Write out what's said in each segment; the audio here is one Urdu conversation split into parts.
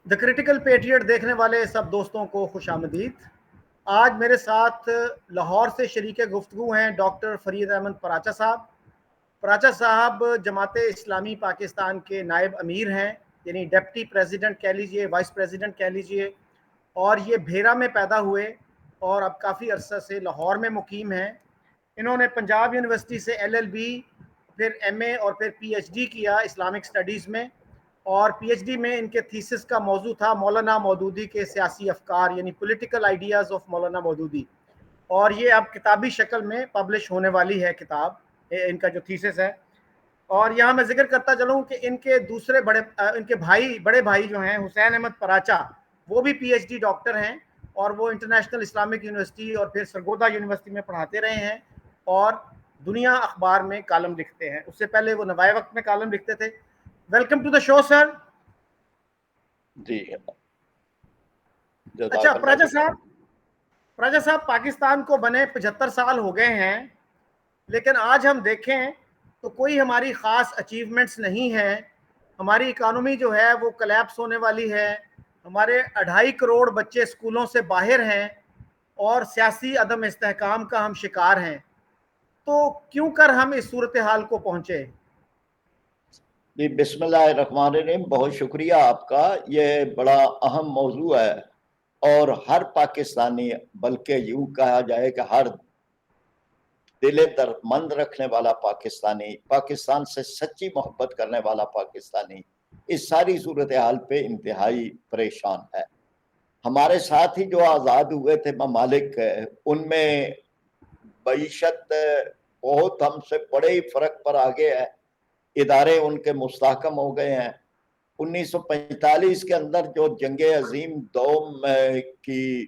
دا کریٹیکل پیٹریٹ دیکھنے والے سب دوستوں کو خوش آمدید۔ آج میرے ساتھ لاہور سے شریک گفتگو ہیں ڈاکٹر فرید احمد پراچا صاحب۔ پراچا صاحب جماعت اسلامی پاکستان کے نائب امیر ہیں، یعنی ڈپٹی پریزیڈنٹ کہہ لیجئے، وائس پریزیڈنٹ کہہ لیجئے، اور یہ بھیرا میں پیدا ہوئے اور اب کافی عرصہ سے لاہور میں مقیم ہیں۔ انہوں نے پنجاب یونیورسٹی سے LLB، پھر MA اور پھر PhD کیا اسلامک سٹڈیز میں، اور PhD میں ان کے تھیسس کا موضوع تھا مولانا مودودی کے سیاسی افکار، یعنی political ideas of Maulana Maududi, اور یہ اب کتابی شکل میں پبلش ہونے والی ہے کتاب، ان کا جو تھیسس ہے۔ اور یہاں میں ذکر کرتا چلوں کہ ان کے دوسرے ان کے بڑے بھائی جو ہیں حسین احمد پراچا، وہ بھی PhD ڈاکٹر ہیں، اور وہ انٹرنیشنل اسلامک یونیورسٹی اور پھر سرگودا یونیورسٹی میں پڑھاتے رہے ہیں اور دنیا اخبار میں کالم لکھتے ہیں۔ اس سے پہلے وہ نوائے وقت میں کالم لکھتے تھے۔ ویلکم ٹو دا شو سر۔ جی اچھا پراچا صاحب، پاکستان کو بنے 75 سال ہو گئے ہیں، لیکن آج ہم دیکھیں تو کوئی ہماری خاص اچیومنٹس نہیں ہیں۔ ہماری اکانومی جو ہے وہ کلیپس ہونے والی ہے، ہمارے 2.5 کروڑ بچے اسکولوں سے باہر ہیں، اور سیاسی عدم استحکام کا ہم شکار ہیں۔ تو کیوں کر ہم اس صورتحال کو پہنچے؟ جی بسم اللہ الرحمن الرحیم، بہت شکریہ آپ کا۔ یہ بڑا اہم موضوع ہے اور ہر پاکستانی، بلکہ یوں کہا جائے کہ ہر دل دردمند رکھنے والا پاکستانی، پاکستان سے سچی محبت کرنے والا پاکستانی اس ساری صورتحال پہ انتہائی پریشان ہے۔ ہمارے ساتھ ہی جو آزاد ہوئے تھے ممالک، ان میں معیشت بہت ہم سے بڑے ہی فرق پر آگے ہے، ادارے ان کے مستحکم ہو گئے ہیں۔ 1945 کے اندر جو جنگ عظیم دوم کی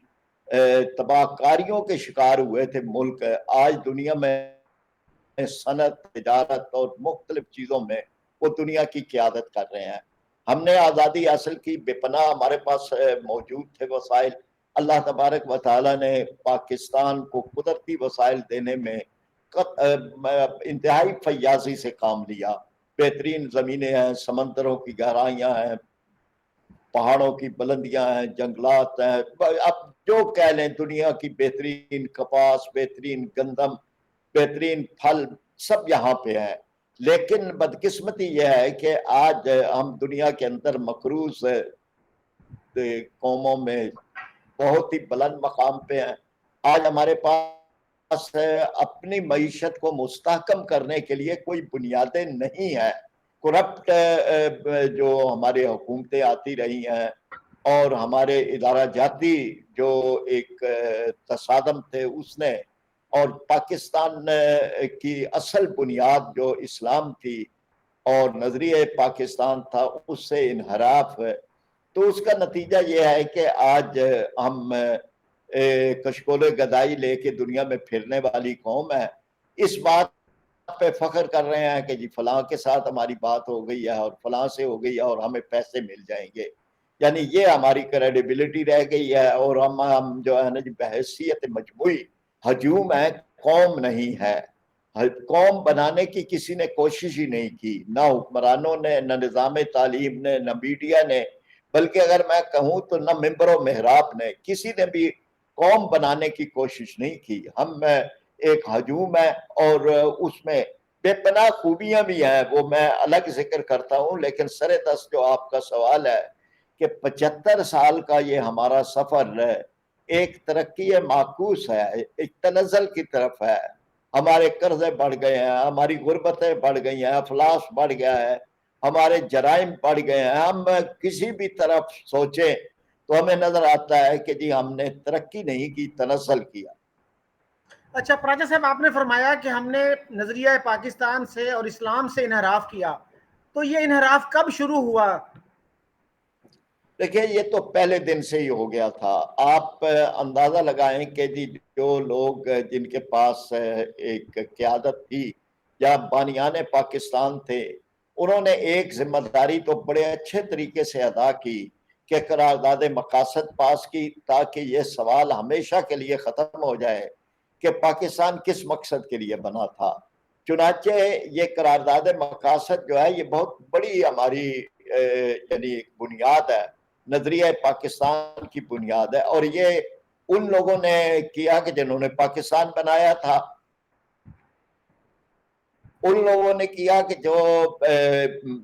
تباہ کاریوں کے شکار ہوئے تھے ملک، آج دنیا میں صنعت، تجارت اور مختلف چیزوں میں وہ دنیا کی قیادت کر رہے ہیں۔ ہم نے آزادی حاصل کی، بے پناہ ہمارے پاس موجود تھے وسائل۔ اللہ تبارک و تعالیٰ نے پاکستان کو قدرتی وسائل دینے میں انتہائی فیاضی سے کام لیا۔ بہترین زمینیں ہیں، سمندروں کی گہرائیاں ہیں، پہاڑوں کی بلندیاں ہیں، جنگلات ہیں، اب جو کہہ لیں، دنیا کی بہترین کپاس، بہترین گندم، بہترین پھل سب یہاں پہ ہیں۔ لیکن بدقسمتی یہ ہے کہ آج ہم دنیا کے اندر مقروض قوموں میں بہت ہی بلند مقام پہ ہیں۔ آج ہمارے پاس اپنی معیشت کو مستحکم کرنے کے لیے کوئی بنیادیں نہیں ہیں۔ کرپٹ جو ہماری حکومتیں آتی رہی ہیں اور ہمارے ادارہ جاتی جو ایک تصادم تھے اس نے، اور پاکستان کی اصل بنیاد جو اسلام تھی اور نظریہ پاکستان تھا، اس سے انحراف ہے۔ تو اس کا نتیجہ یہ ہے کہ آج ہم کشکول گدائی لے کے دنیا میں پھرنے والی قوم ہے۔ اس بات پہ فخر کر رہے ہیں کہ جی فلاں کے ساتھ ہماری بات ہو گئی ہے اور فلاں سے ہو گئی ہے اور ہمیں پیسے مل جائیں گے، یعنی یہ ہماری کریڈیبلٹی رہ گئی ہے۔ اور ہم جو ہے نا جی بحیثیت مجموعی ہجوم ہے، قوم نہیں ہے۔ قوم بنانے کی کسی نے کوشش ہی نہیں کی، نہ حکمرانوں نے، نہ نظام تعلیم نے، نہ میڈیا نے، بلکہ اگر میں کہوں تو نہ ممبر و محراب نے، کسی نے بھی قوم بنانے کی کوشش نہیں کی۔ ہم ایک ہجوم ہے اور اس میں بے پناہ خوبیاں بھی ہیں، وہ میں الگ ذکر کرتا ہوں۔ لیکن سر دست جو آپ کا سوال ہے کہ 75 سال کا یہ ہمارا سفر ہے، ایک ترقی معکوس ہے، ایک تنزل کی طرف ہے۔ ہمارے قرضے بڑھ گئے ہیں، ہماری غربتیں بڑھ گئی ہیں، افلاس بڑھ گیا ہے، ہمارے جرائم بڑھ گئے ہیں۔ ہم کسی بھی طرف سوچیں تو ہمیں نظر آتا ہے کہ جی ہم نے ترقی نہیں کی، تنزل کیا۔ اچھا پراچا صاحب، آپ نے فرمایا کہ ہم نے نظریہ پاکستان سے اور اسلام سے انحراف کیا، تو یہ انحراف کب شروع ہوا؟ دیکھیں یہ تو پہلے دن سے ہی ہو گیا تھا۔ آپ اندازہ لگائیں کہ جی جو لوگ جن کے پاس ایک قیادت تھی یا بانیان پاکستان تھے، انہوں نے ایک ذمہ داری تو بڑے اچھے طریقے سے ادا کی کہ قرارداد مقاصد پاس کی، تاکہ یہ سوال ہمیشہ کے لیے ختم ہو جائے کہ پاکستان کس مقصد کے لیے بنا تھا۔ چنانچہ یہ قرارداد مقاصد جو ہے یہ بہت بڑی ہماری یعنی ایک بنیاد ہے نظریہ پاکستان کی بنیاد ہے، اور یہ ان لوگوں نے کیا کہ جنہوں نے پاکستان بنایا تھا، ان لوگوں نے کیا کہ جو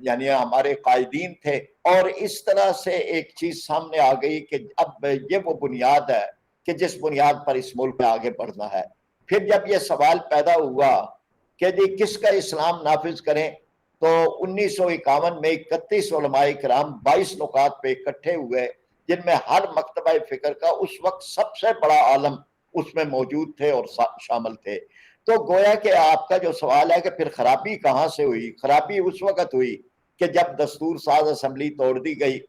یعنی ہمارے قائدین تھے، اور اس طرح سے ایک چیز سامنے آ گئی کہ اب یہ وہ بنیاد ہے کہ جس بنیاد پر اس ملک میں آگے بڑھنا ہے۔ پھر جب یہ سوال پیدا ہوا کہ جی کس کا اسلام نافذ کریں، تو 1951 میں 31 علماء کرام 22 نکات پہ اکٹھے ہوئے، جن میں ہر مکتبہ فکر کا اس وقت سب سے بڑا عالم اس میں موجود تھے اور شامل تھے۔ تو گویا کہ آپ کا جو سوال ہے کہ پھر خرابی کہاں سے ہوئی، خرابی اس وقت ہوئی کہ جب دستور ساز اسمبلی توڑ دی گئی،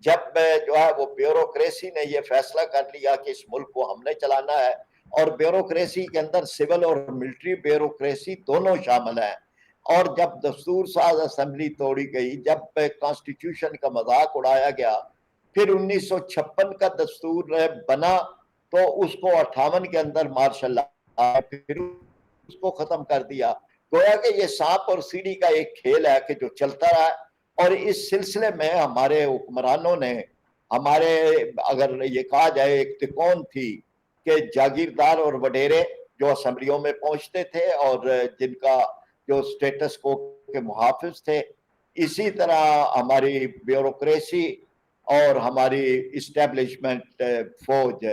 جب جو ہے وہ بیوروکریسی نے یہ فیصلہ کر لیا کہ اس ملک کو ہم نے چلانا ہے، اور بیوروکریسی کے اندر سول اور ملٹری بیوروکریسی دونوں شامل ہیں، اور جب دستور ساز اسمبلی توڑی گئی، جب کانسٹیٹیوشن کا مذاق اڑایا گیا، پھر 1956 کا دستور بنا تو اس کو 58 کے اندر مارشل لا، پھر اس کو ختم کر دیا۔ گویا کہ یہ سانپ اور سیڑھی کا ایک کھیل ہے کہ جو چلتا رہا، اور اس سلسلے میں ہمارے حکمرانوں نے، ہمارے اگر یہ کہا جائے ایک تکون تھی کہ جاگیردار اور وڈیرے جو اسمبلیوں میں پہنچتے تھے اور جن کا جو سٹیٹس کو کے محافظ تھے، اسی طرح ہماری بیوروکریسی اور ہماری اسٹیبلشمنٹ فوج،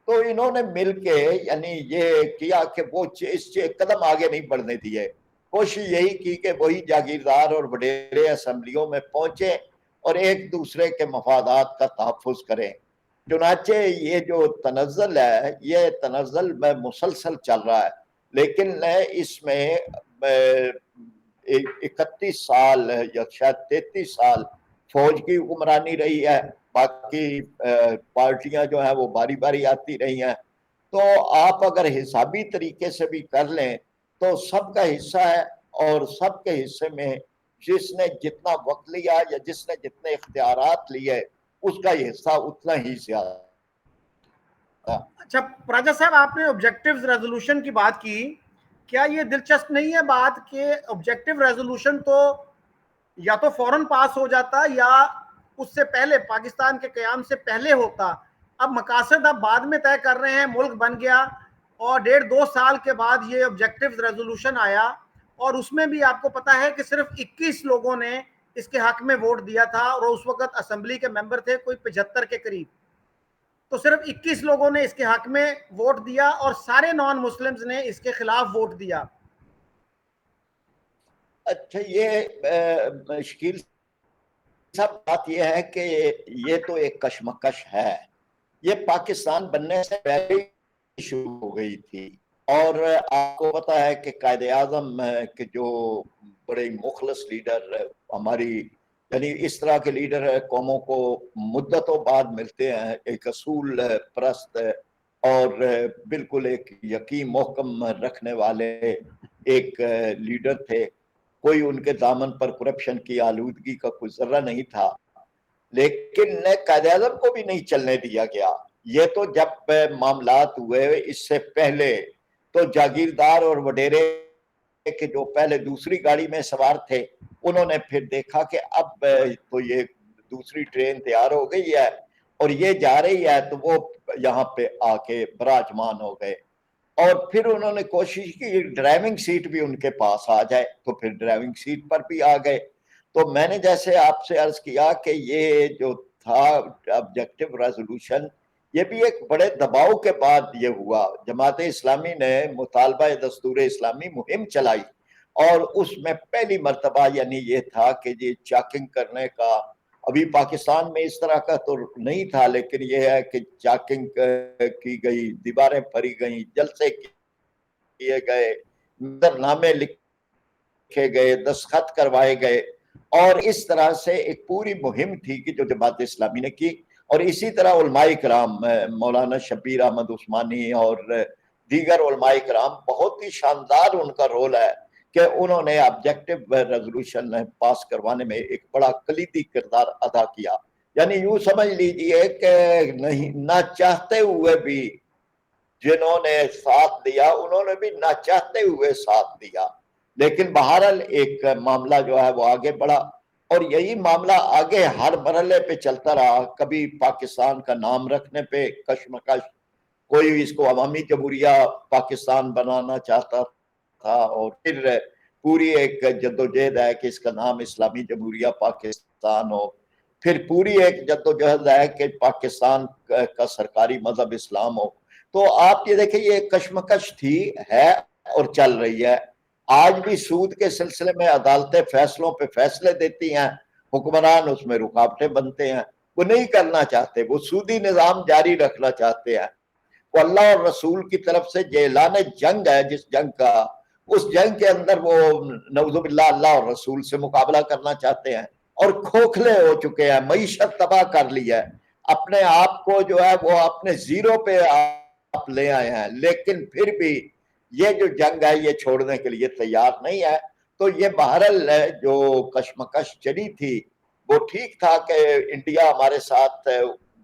تو انہوں نے مل کے یعنی یہ کیا کہ وہ اس قدم آگے نہیں بڑھنے دیے، کوشش یہی کی کہ وہی جاگیردار اور وڈیرے اسمبلیوں میں پہنچے اور ایک دوسرے کے مفادات کا تحفظ کریں۔ چنانچہ یہ جو تنزل ہے، یہ تنزل میں مسلسل چل رہا ہے، لیکن اس میں 31 سال یا شاید 33 سال فوج کی حکمرانی رہی ہے، باقی پارٹیاں جو ہیں وہ باری باری آتی رہی ہیں۔ تو آپ اگر حسابی طریقے سے بھی کر لیں تو سب کا حصہ ہے، اور سب کے حصے میں جس نے جتنا وقت لیا یا جس نے جتنے اختیارات لیے اس کا حصہ اتنا ہی زیادہ۔ اچھا پراجا صاحب، آپ نے آبجیکٹیو ریزولوشن کی بات کی، کیا یہ دلچسپ نہیں ہے بات کہ آبجیکٹیو ریزولوشن تو یا تو فوراً پاس ہو جاتا یا اس سے پہلے پاکستان کے قیام سے پہلے ہوتا؟ اب مقاصد اب بعد میں طے کر رہے ہیں، ملک بن گیا اور 1.5-2 سال کے بعد یہ آبجیکٹیو ریزولوشن آیا، اور اس میں بھی آپ کو پتا ہے کہ صرف 21 لوگوں نے اس کے حق میں ووٹ دیا تھا، اور اس وقت اسمبلی کے ممبر تھے کوئی 75 کے قریب، تو صرف 21 لوگوں نے اس کے حق میں ووٹ دیا اور سارے نان مسلمز نے اس کے خلاف ووٹ دیا۔ اچھا، یہ شکیل صاحب بات یہ ہے کہ یہ تو ایک کشمکش ہے، یہ پاکستان بننے سے پہلے شروع ہو گئی تھی، اور آپ کو پتا ہے کہ قائد اعظم کے جو بڑے مخلص لیڈر ہماری، یعنی اس طرح کے لیڈر قوموں کو مدتوں بعد ملتے ہیں، ایک اصول پرست اور بالکل ایک یقین محکم رکھنے والے ایک لیڈر تھے، کوئی ان کے دامن پر کرپشن کی آلودگی کا کوئی ذرہ نہیں تھا، لیکن قائد اعظم کو بھی نہیں چلنے دیا گیا۔ یہ تو جب معاملات ہوئے اس سے پہلے تو جاگیردار اور وڈیرے کہ جو پہلے دوسری گاڑی میں سوار تھے، انہوں نے پھر دیکھا کہ اب تو یہ دوسری ٹرین تیار ہو گئی ہے اور یہ جا رہی ہے، تو وہ یہاں پہ آ کے براجمان ہو گئے، اور پھر انہوں نے کوشش کی ڈرائیونگ سیٹ بھی ان کے پاس آ جائے، تو پھر ڈرائیونگ سیٹ پر بھی آ گئے۔ تو میں نے جیسے آپ سے عرض کیا کہ یہ جو تھا آبجیکٹیو ریزولوشن، یہ بھی ایک بڑے دباؤ کے بعد یہ ہوا۔ جماعت اسلامی نے مطالبہ دستور اسلامی مہم چلائی، اور اس میں پہلی مرتبہ یعنی یہ تھا کہ یہ چاکنگ کرنے کا، ابھی پاکستان میں اس طرح کا تو نہیں تھا، لیکن یہ ہے کہ چاکنگ کی گئی، دیواریں پھری گئیں، جلسے کیے گئے، نامے لکھے گئے، دستخط کروائے گئے، اور اس طرح سے ایک پوری مہم تھی کہ جو جماعت اسلامی نے کی۔ اور اسی طرح علماء کرام، مولانا شبیر احمد عثمانی اور دیگر علماء کرام، بہت ہی شاندار ان کا رول ہے کہ انہوں نے آبجیکٹیو ریزولوشن پاس کروانے میں ایک بڑا کلیدی کردار ادا کیا۔ یعنی یوں سمجھ لیجئے کہ نہیں، نہ چاہتے ہوئے بھی جنہوں نے ساتھ دیا انہوں نے بھی نہ چاہتے ہوئے ساتھ دیا، لیکن بہرحال ایک معاملہ جو ہے وہ آگے بڑھا، اور یہی معاملہ آگے ہر مرحلے پہ چلتا رہا. کبھی پاکستان کا نام رکھنے پہ کشمکش، کوئی اس کو عوامی جمہوریہ پاکستان بنانا چاہتا تھا، اور پھر پوری ایک جدوجہد ہے کہ اس کا نام اسلامی جمہوریہ پاکستان ہو. پھر پوری ایک جدوجہد ہے کہ پاکستان کا سرکاری مذہب اسلام ہو. تو آپ یہ دیکھیں یہ کشمکش تھی، ہے اور چل رہی ہے. آج بھی سود کے سلسلے میں عدالتیں فیصلوں پہ فیصلے دیتی ہیں، حکمران اس میں رکاوٹیں بنتے ہیں. وہ نہیں کرنا چاہتے، وہ سودی نظام جاری رکھنا چاہتے ہیں. وہ اللہ اور رسول کی طرف سے جو اعلان جنگ ہے، جس جنگ کا، اس جنگ کے اندر وہ نعوذ باللہ اللہ اور رسول سے مقابلہ کرنا چاہتے ہیں، اور کھوکھلے ہو چکے ہیں. معیشت تباہ کر لی ہے، اپنے آپ کو جو ہے وہ اپنے زیرو پہ آپ لے آئے ہیں، لیکن پھر بھی یہ جو جنگ ہے یہ چھوڑنے کے لیے تیار نہیں ہے. تو یہ بہرحال جو کشمکش چلی تھی وہ ٹھیک تھا کہ انڈیا ہمارے ساتھ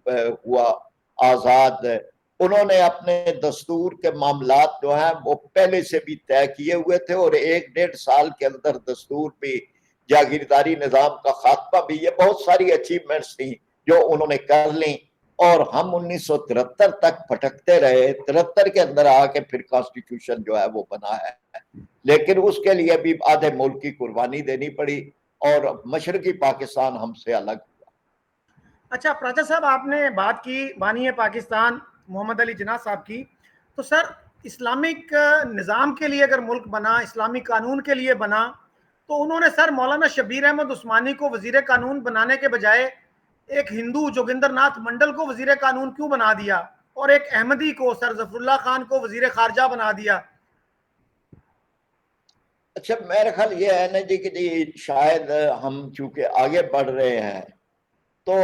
ہوا آزاد. انہوں نے اپنے دستور کے معاملات جو ہیں وہ پہلے سے بھی طے کیے ہوئے تھے، اور 1-1.5 سال کے اندر دستور بھی، جاگیرداری نظام کا خاتمہ بھی، یہ بہت ساری اچیومنٹس تھیں جو انہوں نے کر لیں. اور ہم 1973 تک پھٹکتے رہے. 73 کے اندر آ کے پھر کانسٹیٹیوشن جو ہے وہ بنا ہے، لیکن اس کے لیے بھی آدھے ملک کی قربانی دینی پڑی، اور مشرقی پاکستان ہم سے الگ. اچھا پراچا صاحب، آپ نے بات کی بانی پاکستان محمد علی جناح صاحب کی. تو سر اسلامک نظام کے لیے اگر ملک بنا، اسلامی قانون کے لیے بنا، تو انہوں نے سر مولانا شبیر احمد عثمانی کو وزیر قانون بنانے کے بجائے ایک ہندو جوگندر ناتھ منڈل کو وزیر قانون کیوں بنا دیا، اور ایک احمدی کو سر ظفر اللہ خان کو وزیر خارجہ بنا دیا؟ اچھا میرا خیال یہ ہے نا جی کہ شاید ہم چونکہ آگے بڑھ رہے ہیں تو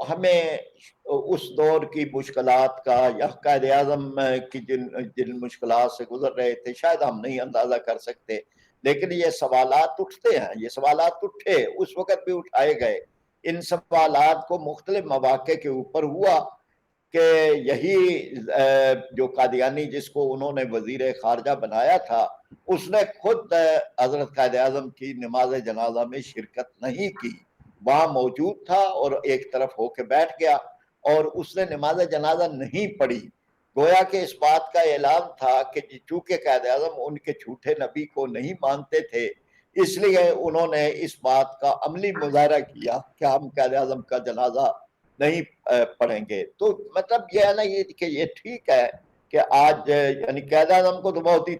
ہمیں اس دور کی مشکلات کا یا قائد اعظم کی جن مشکلات سے گزر رہے تھے شاید ہم نہیں اندازہ کر سکتے. لیکن یہ سوالات اٹھتے ہیں، یہ سوالات اٹھے، اس وقت بھی اٹھائے گئے. ان سوالات کو مختلف مواقع کے اوپر ہوا کہ یہی جو قادیانی جس کو انہوں نے وزیر خارجہ بنایا تھا، اس نے خود حضرت قائد اعظم کی نماز جنازہ میں شرکت نہیں کی. وہاں موجود تھا اور ایک طرف ہو کے بیٹھ گیا، اور اس نے نماز جنازہ نہیں پڑھی. گویا کہ اس بات کا اعلان تھا کہ چونکہ قائد اعظم ان کے جھوٹے نبی کو نہیں مانتے تھے، اس لیے انہوں نے اس بات کا عملی مظاہرہ کیا کہ ہم قائد اعظم کا جنازہ نہیں پڑھیں گے. تو مطلب یہ ہے نا یہ کہ یہ ٹھیک ہے کہ آج یعنی قائد اعظم کو تو بہت ہی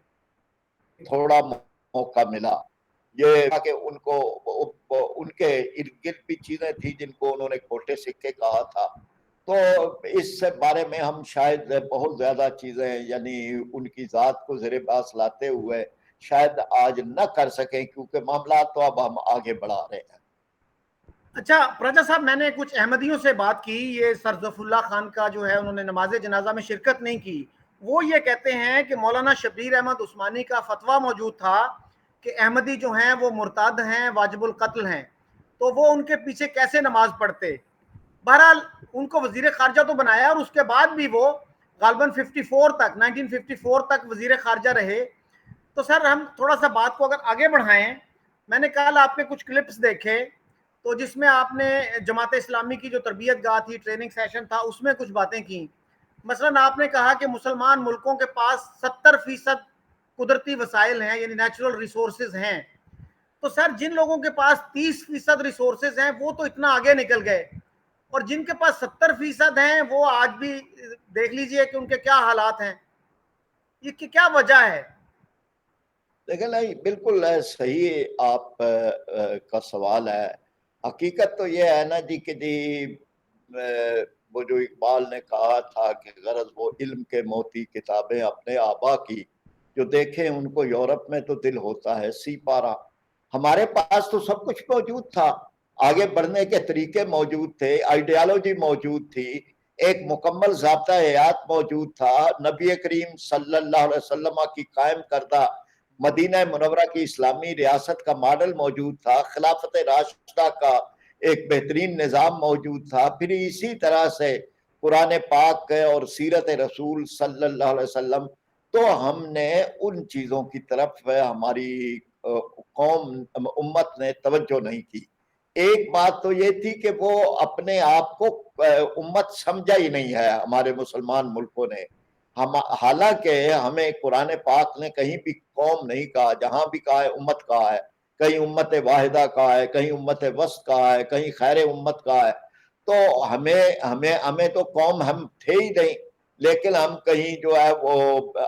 تھوڑا موقع ملا. یہ کہ ان کو ان کے ارد گرد بھی چیزیں تھیں جن کو انہوں نے کھوٹے سکے کہا تھا. تو اس بارے میں ہم شاید بہت زیادہ چیزیں یعنی ان کی ذات کو زیر بحث لاتے ہوئے شاید آج نہ کر سکیں، کیونکہ معاملات تو اب ہم آگے بڑھا رہے ہیں. اچھا پراجا صاحب، میں نے کچھ احمدیوں سے بات کی، یہ سر ظفر اللہ خان کا جو ہے انہوں نے نماز جنازہ میں شرکت نہیں کی. وہ یہ کہتے ہیں کہ مولانا شبیر احمد عثمانی کا فتویٰ موجود تھا کہ احمدی جو ہیں وہ مرتد ہیں، واجب القتل ہیں، تو وہ ان کے پیچھے کیسے نماز پڑھتے. بہرحال ان کو وزیر خارجہ تو بنایا، اور اس کے بعد بھی وہ غالباً 1954 تک وزیر خارجہ رہے. تو سر ہم تھوڑا سا بات کو اگر آگے بڑھائیں، میں نے کل آپ کے کچھ کلپس دیکھے تو جس میں آپ نے جماعت اسلامی کی جو تربیت گاہ تھی، ٹریننگ سیشن تھا، اس میں کچھ باتیں کی. مثلا آپ نے کہا کہ مسلمان ملکوں کے پاس 70% قدرتی وسائل ہیں، یعنی نیچرل ریسورسز ہیں. تو سر جن لوگوں کے پاس 30% ریسورسز ہیں وہ تو اتنا آگے نکل گئے، اور جن کے پاس 70% ہیں وہ آج بھی دیکھ لیجئے کہ ان کے کیا حالات ہیں. یہ کیا وجہ ہے؟ لیکن نہیں بالکل صحیح آپ کا سوال ہے. حقیقت تو یہ ہے نا جی کہ وہ جو اقبال نے کہا تھا کہ غرض وہ علم کے موتی کتابیں اپنے آبا کی، جو دیکھیں ان کو یورپ میں تو دل ہوتا ہے سی پارا. ہمارے پاس تو سب کچھ موجود تھا، آگے بڑھنے کے طریقے موجود تھے، آئیڈیالوجی موجود تھی، ایک مکمل ضابطہ حیات موجود تھا، نبی کریم صلی اللہ علیہ وسلم کی قائم کردہ مدینہ منورہ کی اسلامی ریاست کا ماڈل موجود تھا، خلافت راشدہ کا ایک بہترین نظام موجود تھا. پھر اسی طرح سے قرآن پاک اور سیرت رسول صلی اللہ علیہ وسلم. تو ہم نے ان چیزوں کی طرف ہماری قوم امت نے توجہ نہیں کی. ایک بات تو یہ تھی کہ وہ اپنے آپ کو امت سمجھا ہی نہیں ہے ہمارے مسلمان ملکوں نے. حالانکہ ہمیں قرآن پاک نے کہیں بھی قوم نہیں کہا، جہاں بھی کہا ہے امت کہا ہے، کہیں امت واحدہ کہا ہے، کہیں امت وسط کہا ہے، کہیں خیر امت کہا ہے. تو ہمیں تو قوم ہم تھے ہی نہیں، لیکن ہم کہیں جو ہے وہ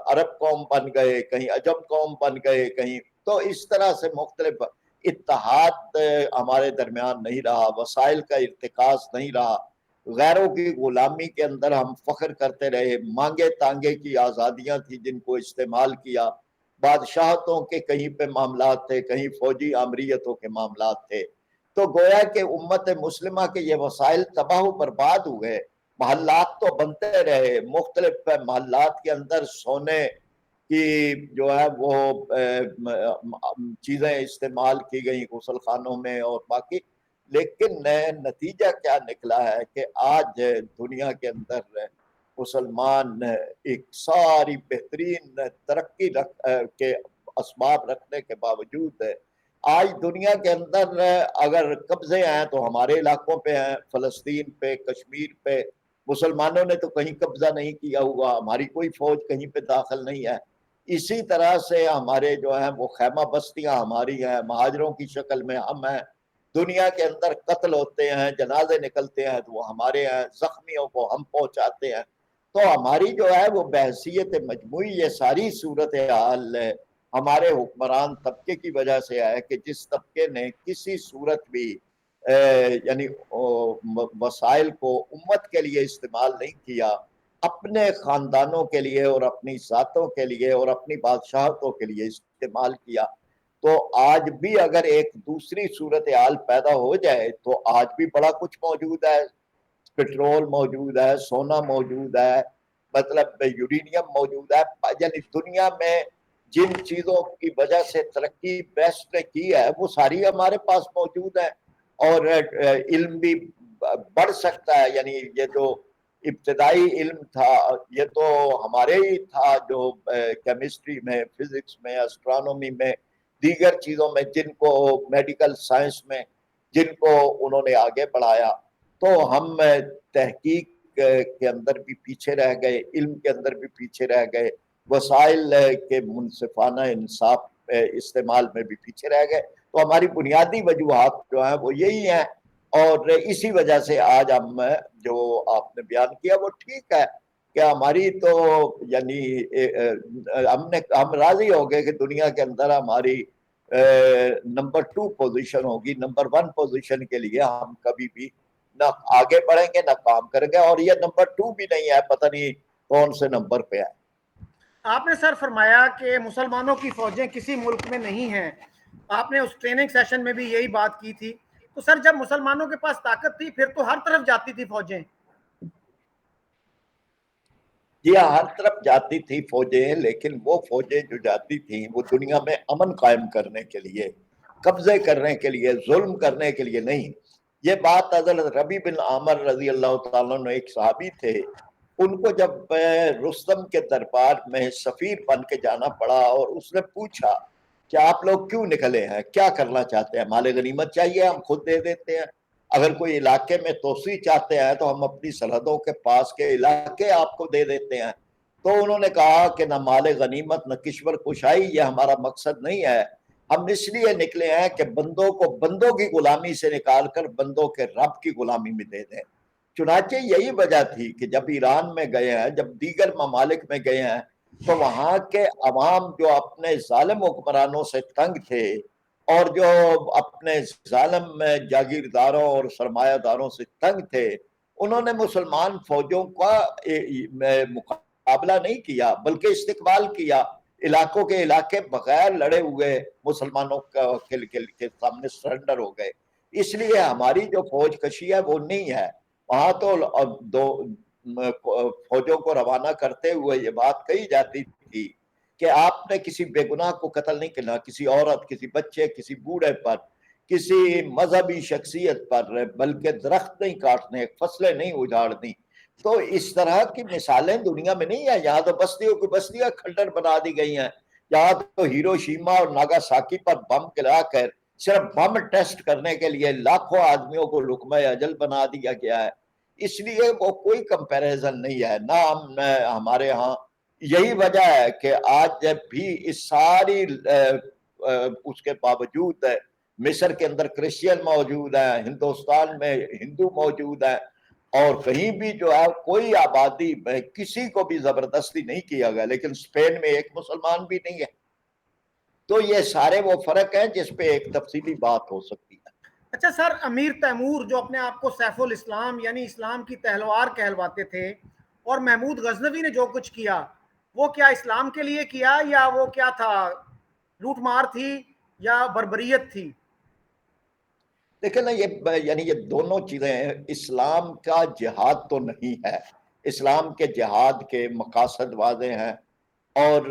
عرب قوم بن گئے، کہیں عجم قوم بن گئے، کہیں. تو اس طرح سے مختلف اتحاد ہمارے درمیان نہیں رہا، وسائل کا ارتکاز نہیں رہا، غیروں کی غلامی کے اندر ہم فخر کرتے رہے، مانگے تانگے کی آزادیاں تھیں جن کو استعمال کیا، بادشاہتوں کے کہیں پہ معاملات تھے، کہیں فوجی آمریتوں کے معاملات تھے. تو گویا کہ امت مسلمہ کے یہ وسائل تباہ و برباد ہوئے. محلات تو بنتے رہے، مختلف محلات کے اندر سونے کی جو ہے وہ چیزیں استعمال کی گئیں غسل خانوں میں اور باقی. لیکن نتیجہ کیا نکلا ہے کہ آج دنیا کے اندر مسلمان ایک ساری بہترین ترقی کے اسباب رکھنے کے باوجود آج دنیا کے اندر اگر قبضے ہیں تو ہمارے علاقوں پہ ہیں، فلسطین پہ، کشمیر پہ. مسلمانوں نے تو کہیں قبضہ نہیں کیا ہوا، ہماری کوئی فوج کہیں پہ داخل نہیں ہے. اسی طرح سے ہمارے جو ہیں وہ خیمہ بستیاں ہماری ہیں، مہاجروں کی شکل میں ہم ہیں. دنیا کے اندر قتل ہوتے ہیں، جنازے نکلتے ہیں تو وہ ہمارے ہیں، زخمیوں کو ہم پہنچاتے ہیں. تو ہماری جو ہے وہ بحثیت مجموعی یہ ساری صورتحال ہمارے حکمران طبقے کی وجہ سے ہے کہ جس طبقے نے کسی صورت بھی یعنی وسائل کو امت کے لیے استعمال نہیں کیا، اپنے خاندانوں کے لیے اور اپنی ذاتوں کے لیے اور اپنی بادشاہتوں کے لیے استعمال کیا. تو آج بھی اگر ایک دوسری صورتحال پیدا ہو جائے تو آج بھی بڑا کچھ موجود ہے، پٹرول موجود ہے، سونا موجود ہے، مطلب یورینیم موجود ہے. یعنی دنیا میں جن چیزوں کی وجہ سے ترقی بیسٹ نے کی ہے وہ ساری ہمارے پاس موجود ہے، اور علم بھی بڑھ سکتا ہے. یعنی یہ جو ابتدائی علم تھا یہ تو ہمارے ہی تھا جو کیمسٹری میں، فزکس میں، اسٹرانومی میں، دیگر چیزوں میں، جن کو میڈیکل سائنس میں جن کو انہوں نے آگے بڑھایا. تو ہم تحقیق کے اندر بھی پیچھے رہ گئے، علم کے اندر بھی پیچھے رہ گئے، وسائل کے منصفانہ انصاف استعمال میں بھی پیچھے رہ گئے. تو ہماری بنیادی وجوہات جو ہیں وہ یہی ہیں، اور اسی وجہ سے آج ہم جو آپ نے بیان کیا وہ ٹھیک ہے کہ ہماری تو یعنی ہم راضی ہو گئے کہ دنیا کے اندر ہماری نمبر 2 پوزیشن ہوگی. نمبر 1 پوزیشن کے لیے ہم کبھی بھی نہ آگے بڑھیں گے نہ کام کریں گے، اور یہ نمبر 2 بھی نہیں ہے، پتہ نہیں کون سے نمبر پہ ہے. آپ نے سر فرمایا کہ مسلمانوں کی فوجیں کسی ملک میں نہیں ہیں، آپ نے اس ٹریننگ سیشن میں بھی یہی بات کی تھی. تو سر جب مسلمانوں کے پاس طاقت تھی پھر تو ہر طرف جاتی تھی فوجیں. جی ہاں، ہر طرف جاتی تھی فوجیں، لیکن وہ فوجیں جو جاتی تھیں وہ دنیا میں امن قائم کرنے کے لیے، قبضے کرنے کے لیے، ظلم کرنے کے لیے نہیں. یہ بات حضرت ربیع بن عامر رضی اللہ تعالیٰ عنہ ایک صحابی تھے، ان کو جب رستم کے دربار میں سفیر بن کے جانا پڑا اور اس نے پوچھا کہ آپ لوگ کیوں نکلے ہیں، کیا کرنا چاہتے ہیں؟ مال غنیمت چاہیے، ہم خود دے دیتے ہیں. اگر کوئی علاقے میں توسیع چاہتے ہیں تو ہم اپنی سرحدوں کے پاس کے علاقے آپ کو دے دیتے ہیں. تو انہوں نے کہا کہ نہ مال غنیمت نہ کشور کشائی یہ ہمارا مقصد نہیں ہے، ہم اس لیے نکلے ہیں کہ بندوں کو بندوں کی غلامی سے نکال کر بندوں کے رب کی غلامی میں دے دیں. چنانچہ یہی وجہ تھی کہ جب ایران میں گئے ہیں، جب دیگر ممالک میں گئے ہیں، تو وہاں کے عوام جو اپنے ظالم حکمرانوں سے تنگ تھے اور جو اپنے ظالم جاگیرداروں اور سرمایہ داروں سے تنگ تھے، انہوں نے مسلمان فوجوں کا مقابلہ نہیں کیا بلکہ استقبال کیا. علاقوں کے علاقے بغیر لڑے ہوئے مسلمانوں کے سامنے سرنڈر ہو گئے. اس لیے ہماری جو فوج کشی ہے وہ نہیں ہے. وہاں تو دو فوجوں کو روانہ کرتے ہوئے یہ بات کہی جاتی تھی کہ آپ نے کسی بے گناہ کو قتل نہیں کرنا، کسی عورت، کسی بچے، کسی بوڑھے پر، کسی مذہبی شخصیت پر، بلکہ درخت نہیں کاٹنے، فصلیں نہیں اجاڑنی. تو اس طرح کی مثالیں دنیا میں نہیں ہیں. یہاں تو بستیوں کی بستیاں کھنڈر بنا دی گئی ہیں، یہاں تو ہیروشیما اور ناگاساکی پر بم گرا کر صرف بم ٹیسٹ کرنے کے لیے لاکھوں آدمیوں کو لقمہ اجل بنا دیا گیا ہے. اس لیے وہ کوئی کمپیریزن نہیں ہے. نہ ہمارے ہاں یہی وجہ ہے کہ آج جب بھی اس ساری اس کے باوجود مصر کے اندر کرسچین موجود ہیں، ہندوستان میں ہندو موجود ہیں، اور کہیں بھی جو ہے کوئی آبادی میں کسی کو بھی زبردستی نہیں کیا گیا، لیکن اسپین میں ایک مسلمان بھی نہیں ہے. تو یہ سارے وہ فرق ہیں جس پہ ایک تفصیلی بات ہو سکتی ہے. اچھا سر، امیر تیمور جو اپنے آپ کو سیف الاسلام یعنی اسلام کی تہلوار کہلواتے تھے، اور محمود غزنوی نے جو کچھ کیا وہ کیا اسلام کے لیے کیا، یا وہ کیا تھا، لوٹ مار تھی یا بربریت تھی؟ دیکھیں نا، یہ دونوں چیزیں ہیں. اسلام کا جہاد تو نہیں ہے. اسلام کے جہاد کے مقاصد واضح ہیں، اور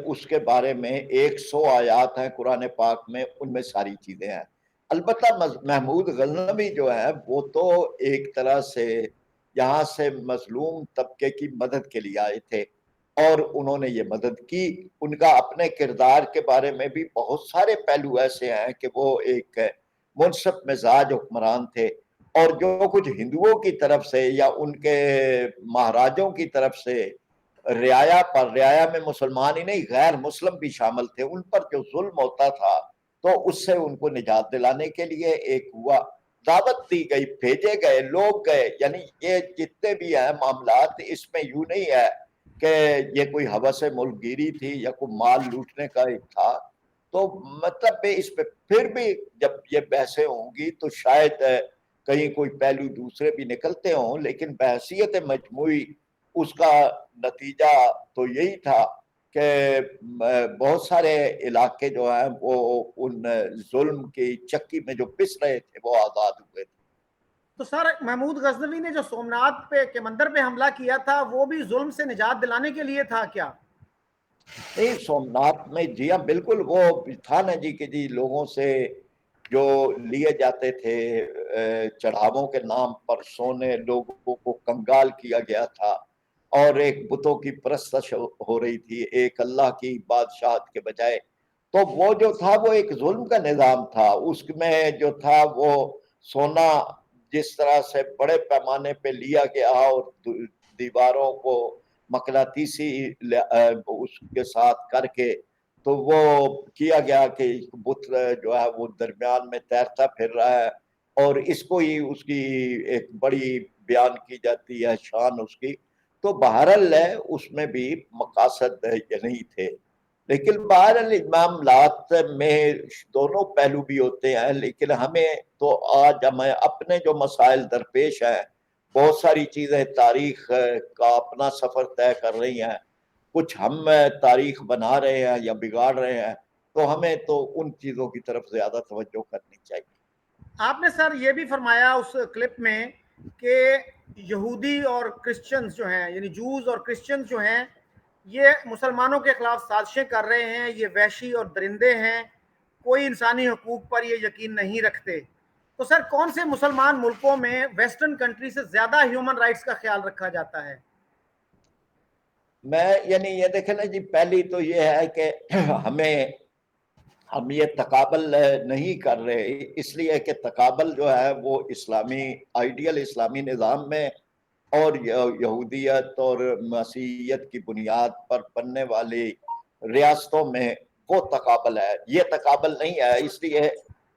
اس کے بارے میں 100 آیات ہیں قرآن پاک میں، ان میں ساری چیزیں ہیں. البتہ محمود غزنوی جو ہے وہ تو ایک طرح سے یہاں سے مظلوم طبقے کی مدد کے لیے آئے تھے، اور انہوں نے یہ مدد کی. ان کا اپنے کردار کے بارے میں بھی بہت سارے پہلو ایسے ہیں کہ وہ ایک منصف مزاج حکمران تھے، اور جو کچھ ہندوؤں کی طرف سے یا ان کے مہاراجوں کی طرف سے رعایا میں مسلمان ہی نہیں غیر مسلم بھی شامل تھے، ان پر جو ظلم ہوتا تھا، تو اس سے ان کو نجات دلانے کے لیے ایک ہوا، دعوت دی گئی، بھیجے گئے، لوگ گئے. یعنی یہ جتنے بھی ہیں معاملات، اس میں یوں نہیں ہے کہ یہ کوئی ہوس ملک گیری تھی یا کوئی مال لوٹنے کا ایک تھا. تو مطلب اس پہ پھر بھی جب یہ بحثیں ہوں گی تو شاید کہیں کوئی پہلو دوسرے بھی نکلتے ہوں، لیکن بحثیت مجموعی اس کا نتیجہ تو یہی تھا کہ بہت سارے علاقے جو ہیں وہ ان ظلم کی چکی میں جو پس رہے تھے وہ آزاد ہوئے تھے. تو سر، محمود غزنوی نے جو سومنات کے مندر پہ حملہ کیا تھا وہ بھی ظلم سے نجات دلانے کے لیے تھا کیا؟ نہیں، سومنات میں جی ہاں بالکل وہ تھا نا جی، کہ جی لوگوں سے جو لیے جاتے تھے چڑھاووں کے نام پر سونے، لوگوں کو کنگال کیا گیا تھا، اور ایک بتوں کی پرستش ہو رہی تھی ایک اللہ کی بادشاہت کے بجائے. تو وہ جو تھا وہ ایک ظلم کا نظام تھا. اس میں جو تھا وہ سونا جس طرح سے بڑے پیمانے پہ لیا گیا اور دیواروں کو مقناطیسی اس کے ساتھ کر کے تو وہ کیا گیا کہ بت جو ہے وہ درمیان میں تیرتا پھر رہا ہے، اور اس کو ہی اس کی ایک بڑی بیان کی جاتی ہے شان اس کی. تو بہرحال اس میں بھی مقاصد یہ نہیں تھے. لیکن بہرحال معاملات میں دونوں پہلو بھی ہوتے ہیں. لیکن ہمیں تو آج ہمیں اپنے جو مسائل درپیش ہیں، بہت ساری چیزیں تاریخ کا اپنا سفر طے کر رہی ہیں، کچھ ہم تاریخ بنا رہے ہیں یا بگاڑ رہے ہیں، تو ہمیں تو ان چیزوں کی طرف زیادہ توجہ کرنی چاہیے. آپ نے سر یہ بھی فرمایا اس کلپ میں کہ یہودی اور کرسچنز جو ہیں، یعنی جوز اور کرسچنز جو ہیں، یہ مسلمانوں کے خلاف سازشیں کر رہے ہیں، یہ وحشی اور درندے ہیں، کوئی انسانی حقوق پر یہ یقین نہیں رکھتے. تو سر، کون سے مسلمان ملکوں میں ویسٹرن کنٹری سے زیادہ ہیومن رائٹس کا خیال رکھا جاتا ہے؟ میں یعنی یہ دیکھیں نا جی، پہلی تو یہ ہے کہ ہم یہ تقابل نہیں کر رہے، اس لیے کہ تقابل جو ہے وہ اسلامی آئیڈیل اسلامی نظام میں اور یہودیت اور مسیحیت کی بنیاد پر بننے والی ریاستوں میں وہ تقابل ہے. یہ تقابل نہیں ہے، اس لیے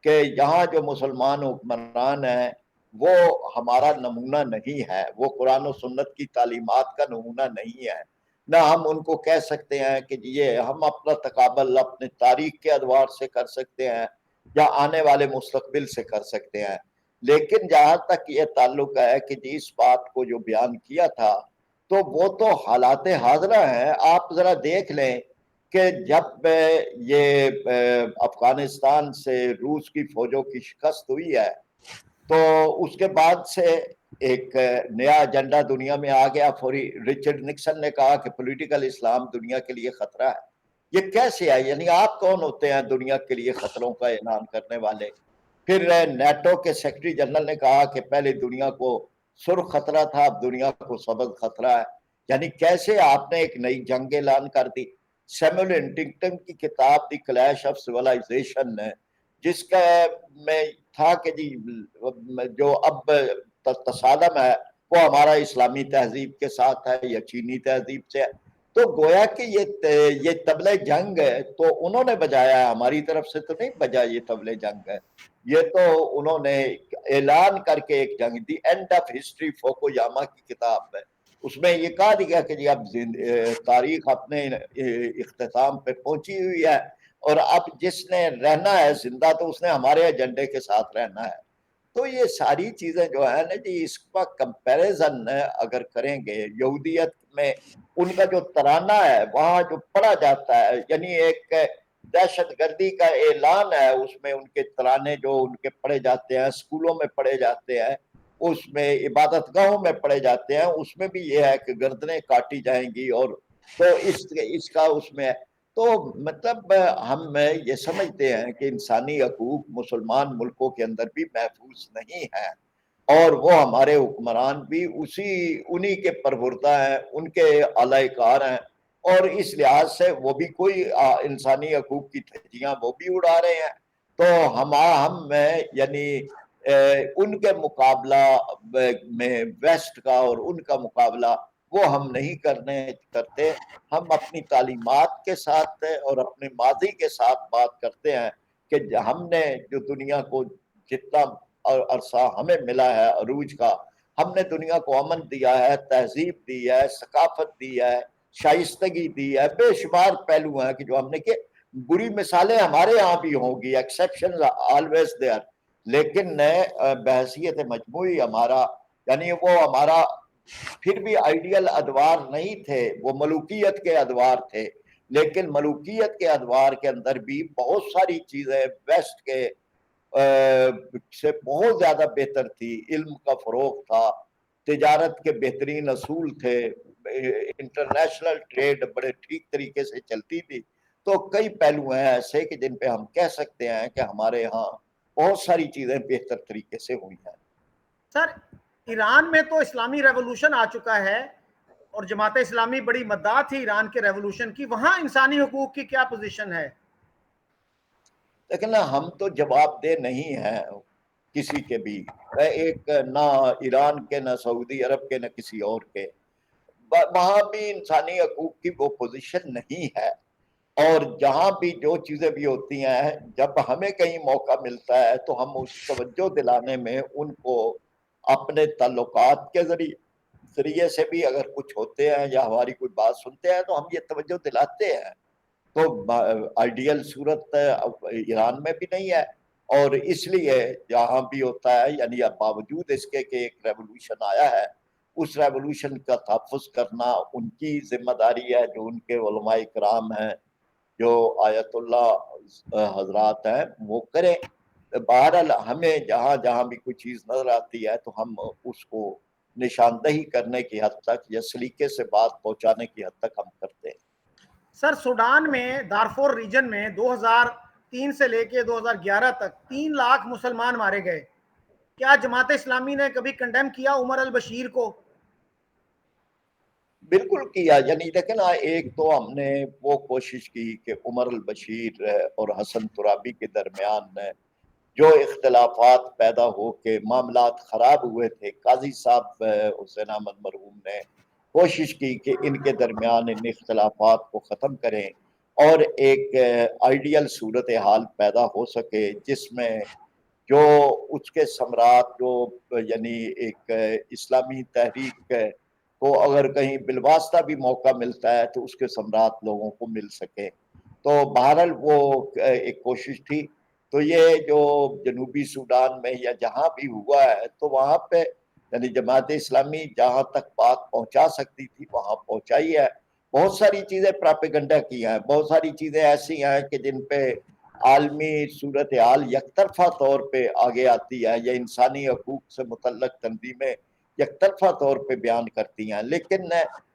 کہ یہاں جو مسلمان حکمران ہیں وہ ہمارا نمونہ نہیں ہے، وہ قرآن و سنت کی تعلیمات کا نمونہ نہیں ہے. نہ ہم ان کو کہہ سکتے ہیں کہ یہ ہم اپنا تقابل اپنے تاریخ کے ادوار سے کر سکتے ہیں یا آنے والے مستقبل سے کر سکتے ہیں. لیکن جہاں تک یہ تعلق ہے کہ جی اس بات کو جو بیان کیا تھا تو وہ تو حالات حاضرہ ہیں. آپ ذرا دیکھ لیں کہ جب یہ افغانستان سے روس کی فوجوں کی شکست ہوئی ہے تو اس کے بعد سے ایک نیا ایجنڈا دنیا میں آ گیا. فوری رچرڈ نکسن نے کہا کہ پولیٹیکل اسلام دنیا کے لیے خطرہ ہے. یہ کیسے ہے؟ یعنی آپ کون ہوتے ہیں دنیا کے لیے خطروں کا اعلان کرنے والے؟ پھر نیٹو کے سیکرٹری جنرل نے کہا کہ پہلے دنیا کو سرخ خطرہ تھا، اب دنیا کو سبز خطرہ ہے. یعنی کیسے آپ نے ایک نئی جنگ اعلان کر دی. سیموئل ہنٹنگٹن کی کتاب دی کلیش آف سیولائزیشن جس کا میں تھا کہ جی جو اب تصادم ہے وہ ہمارا اسلامی تہذیب کے ساتھ ہے یا چینی تہذیب سے ہے، تو گویا کہ یہ طبلِ جنگ ہے تو انہوں نے بجایا ہے، ہماری طرف سے تو نہیں بجا، یہ طبلِ جنگ ہے، یہ تو انہوں نے اعلان کر کے ایک جنگ دی، اینڈ آف ہسٹری فوکویاما کی کتاب ہے، اس میں یہ کہا دیا کہ جی اب تاریخ اپنے اختتام پہ پہنچی ہوئی ہے اور اب جس نے رہنا ہے زندہ تو اس نے ہمارے ایجنڈے کے ساتھ رہنا ہے۔ تو یہ ساری چیزیں جو ہے نا جی اس کا کمپیریزن اگر کریں گے یہودیت میں ان کا جو ترانہ ہے وہاں جو پڑھا جاتا ہے، یعنی ایک دہشت گردی کا اعلان ہے، اس میں ان کے ترانے جو ان کے پڑھے جاتے ہیں، اسکولوں میں پڑھے جاتے ہیں، اس میں عبادت گاہوں میں پڑھے جاتے ہیں، اس میں بھی یہ ہے کہ گردنیں کاٹی جائیں گی، اور تو اس کا اس میں تو مطلب ہم یہ سمجھتے ہیں کہ انسانی حقوق مسلمان ملکوں کے اندر بھی محفوظ نہیں ہیں، اور وہ ہمارے حکمران بھی انہی کے پروردہ ہیں، ان کے اعلی کار ہیں، اور اس لحاظ سے وہ بھی کوئی انسانی حقوق کی دھجیاں وہ بھی اڑا رہے ہیں، تو ہم یعنی ان کے مقابلہ میں ویسٹ کا اور ان کا مقابلہ وہ ہم نہیں کرتے، ہم اپنی تعلیمات کے ساتھ اور اپنے ماضی کے ساتھ بات کرتے ہیں کہ ہم نے جو دنیا کو جتنا عرصہ ہمیں ملا ہے عروج کا، ہم نے دنیا کو امن دیا ہے، تہذیب دی ہے، ثقافت دی ہے، شائستگی دی ہے، بے شمار پہلو ہیں کہ جو ہم نے کہ بری مثالیں ہمارے ہاں بھی ہوں گی، ایکسیپشنز آلویز دیئر، لیکن بحیثیت مجموعی ہمارا یعنی وہ ہمارا پھر بھی آئیڈیل ادوار نہیں تھے، وہ ملوکیت کے ادوار تھے، لیکن ملوکیت کے ادوار کے اندر بھی بہت ساری چیزیں ویسٹ کے سے بہت زیادہ بہتر تھی، علم کا فروغ تھا، تجارت کے بہترین اصول تھے، انٹرنیشنل ٹریڈ بڑے ٹھیک طریقے سے چلتی تھی، تو کئی پہلو ہیں ایسے کہ جن پہ ہم کہہ سکتے ہیں کہ ہمارے ہاں بہت ساری چیزیں بہتر طریقے سے ہوئی ہیں۔ سر ایران میں تو اسلامی ریولوشن آ چکا ہے اور جماعت اسلامی بڑی مداح تھی ایران کے ریولوشن کی، وہاں انسانی حقوق کی کیا پوزیشن ہے؟ لیکن ہم تو جواب دہ نہیں ہیں کسی کے بھی، ایک نہ ایران کے، نہ سعودی عرب کے، نہ کسی اور کے، وہاں بھی انسانی حقوق کی وہ پوزیشن نہیں ہے، اور جہاں بھی جو چیزیں بھی ہوتی ہیں جب ہمیں کہیں موقع ملتا ہے تو ہم اس توجہ دلانے میں ان کو اپنے تعلقات کے ذریعے سے بھی اگر کچھ ہوتے ہیں یا ہماری کوئی بات سنتے ہیں تو ہم یہ توجہ دلاتے ہیں، تو آئیڈیل صورت ایران میں بھی نہیں ہے، اور اس لیے جہاں بھی ہوتا ہے یعنی باوجود اس کے کہ ایک ریولوشن آیا ہے، اس ریولوشن کا تحفظ کرنا ان کی ذمہ داری ہے، جو ان کے علماء کرام ہیں، جو آیت اللہ حضرات ہیں، وہ کریں۔ بہرحال ہمیں جہاں جہاں بھی کوئی چیز نظر آتی ہے تو ہم اس کو نشاندہی کرنے کی حد تک یا سلیقے سے بات پہنچانے کی حد تک ہم کرتے ہیں۔ سر سوڈان میں دارفور ریجن میں 2003 سے لے کے 2011 تک 3 لاکھ مسلمان مارے گئے، کیا جماعت اسلامی نے کبھی کنڈیم کیا عمر البشیر کو؟ بالکل کیا، یعنی لیکن ایک تو ہم نے وہ کوشش کی کہ عمر البشیر اور حسن ترابی کے درمیان جو اختلافات پیدا ہو کے معاملات خراب ہوئے تھے، قاضی صاحب حسین احمد مرحوم نے کوشش کی کہ ان کے درمیان ان اختلافات کو ختم کریں اور ایک آئیڈیل صورتحال پیدا ہو سکے جس میں جو اس کے ثمرات جو یعنی ایک اسلامی تحریک کو اگر کہیں بالواسطہ بھی موقع ملتا ہے تو اس کے ثمرات لوگوں کو مل سکے، تو بہرحال وہ ایک کوشش تھی۔ تو یہ جو جنوبی سوڈان میں یا جہاں بھی ہوا ہے تو وہاں پہ یعنی جماعت اسلامی جہاں تک بات پہنچا سکتی تھی وہاں پہنچائی ہے، بہت ساری چیزیں پراپیگنڈا کی ہیں، بہت ساری چیزیں ایسی ہیں کہ جن پہ عالمی صورتحال یک طرفہ طور پہ آگے آتی ہے یا انسانی حقوق سے متعلق تنظیمیں یک طرفہ طور پہ بیان کرتی ہیں، لیکن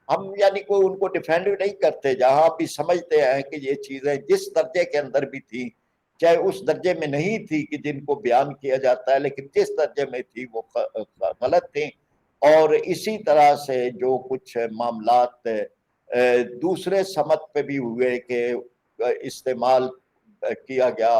ہم یعنی کوئی ان کو ڈیفینڈ نہیں کرتے، جہاں بھی سمجھتے ہیں کہ یہ چیزیں جس درجے کے اندر بھی تھیں، چاہے اس درجے میں نہیں تھی کہ جن کو بیان کیا جاتا ہے، لیکن جس درجے میں تھی وہ غلط تھیں، اور اسی طرح سے جو کچھ معاملات دوسرے سمت پہ بھی ہوئے کہ استعمال کیا گیا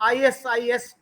ISIS,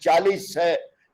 40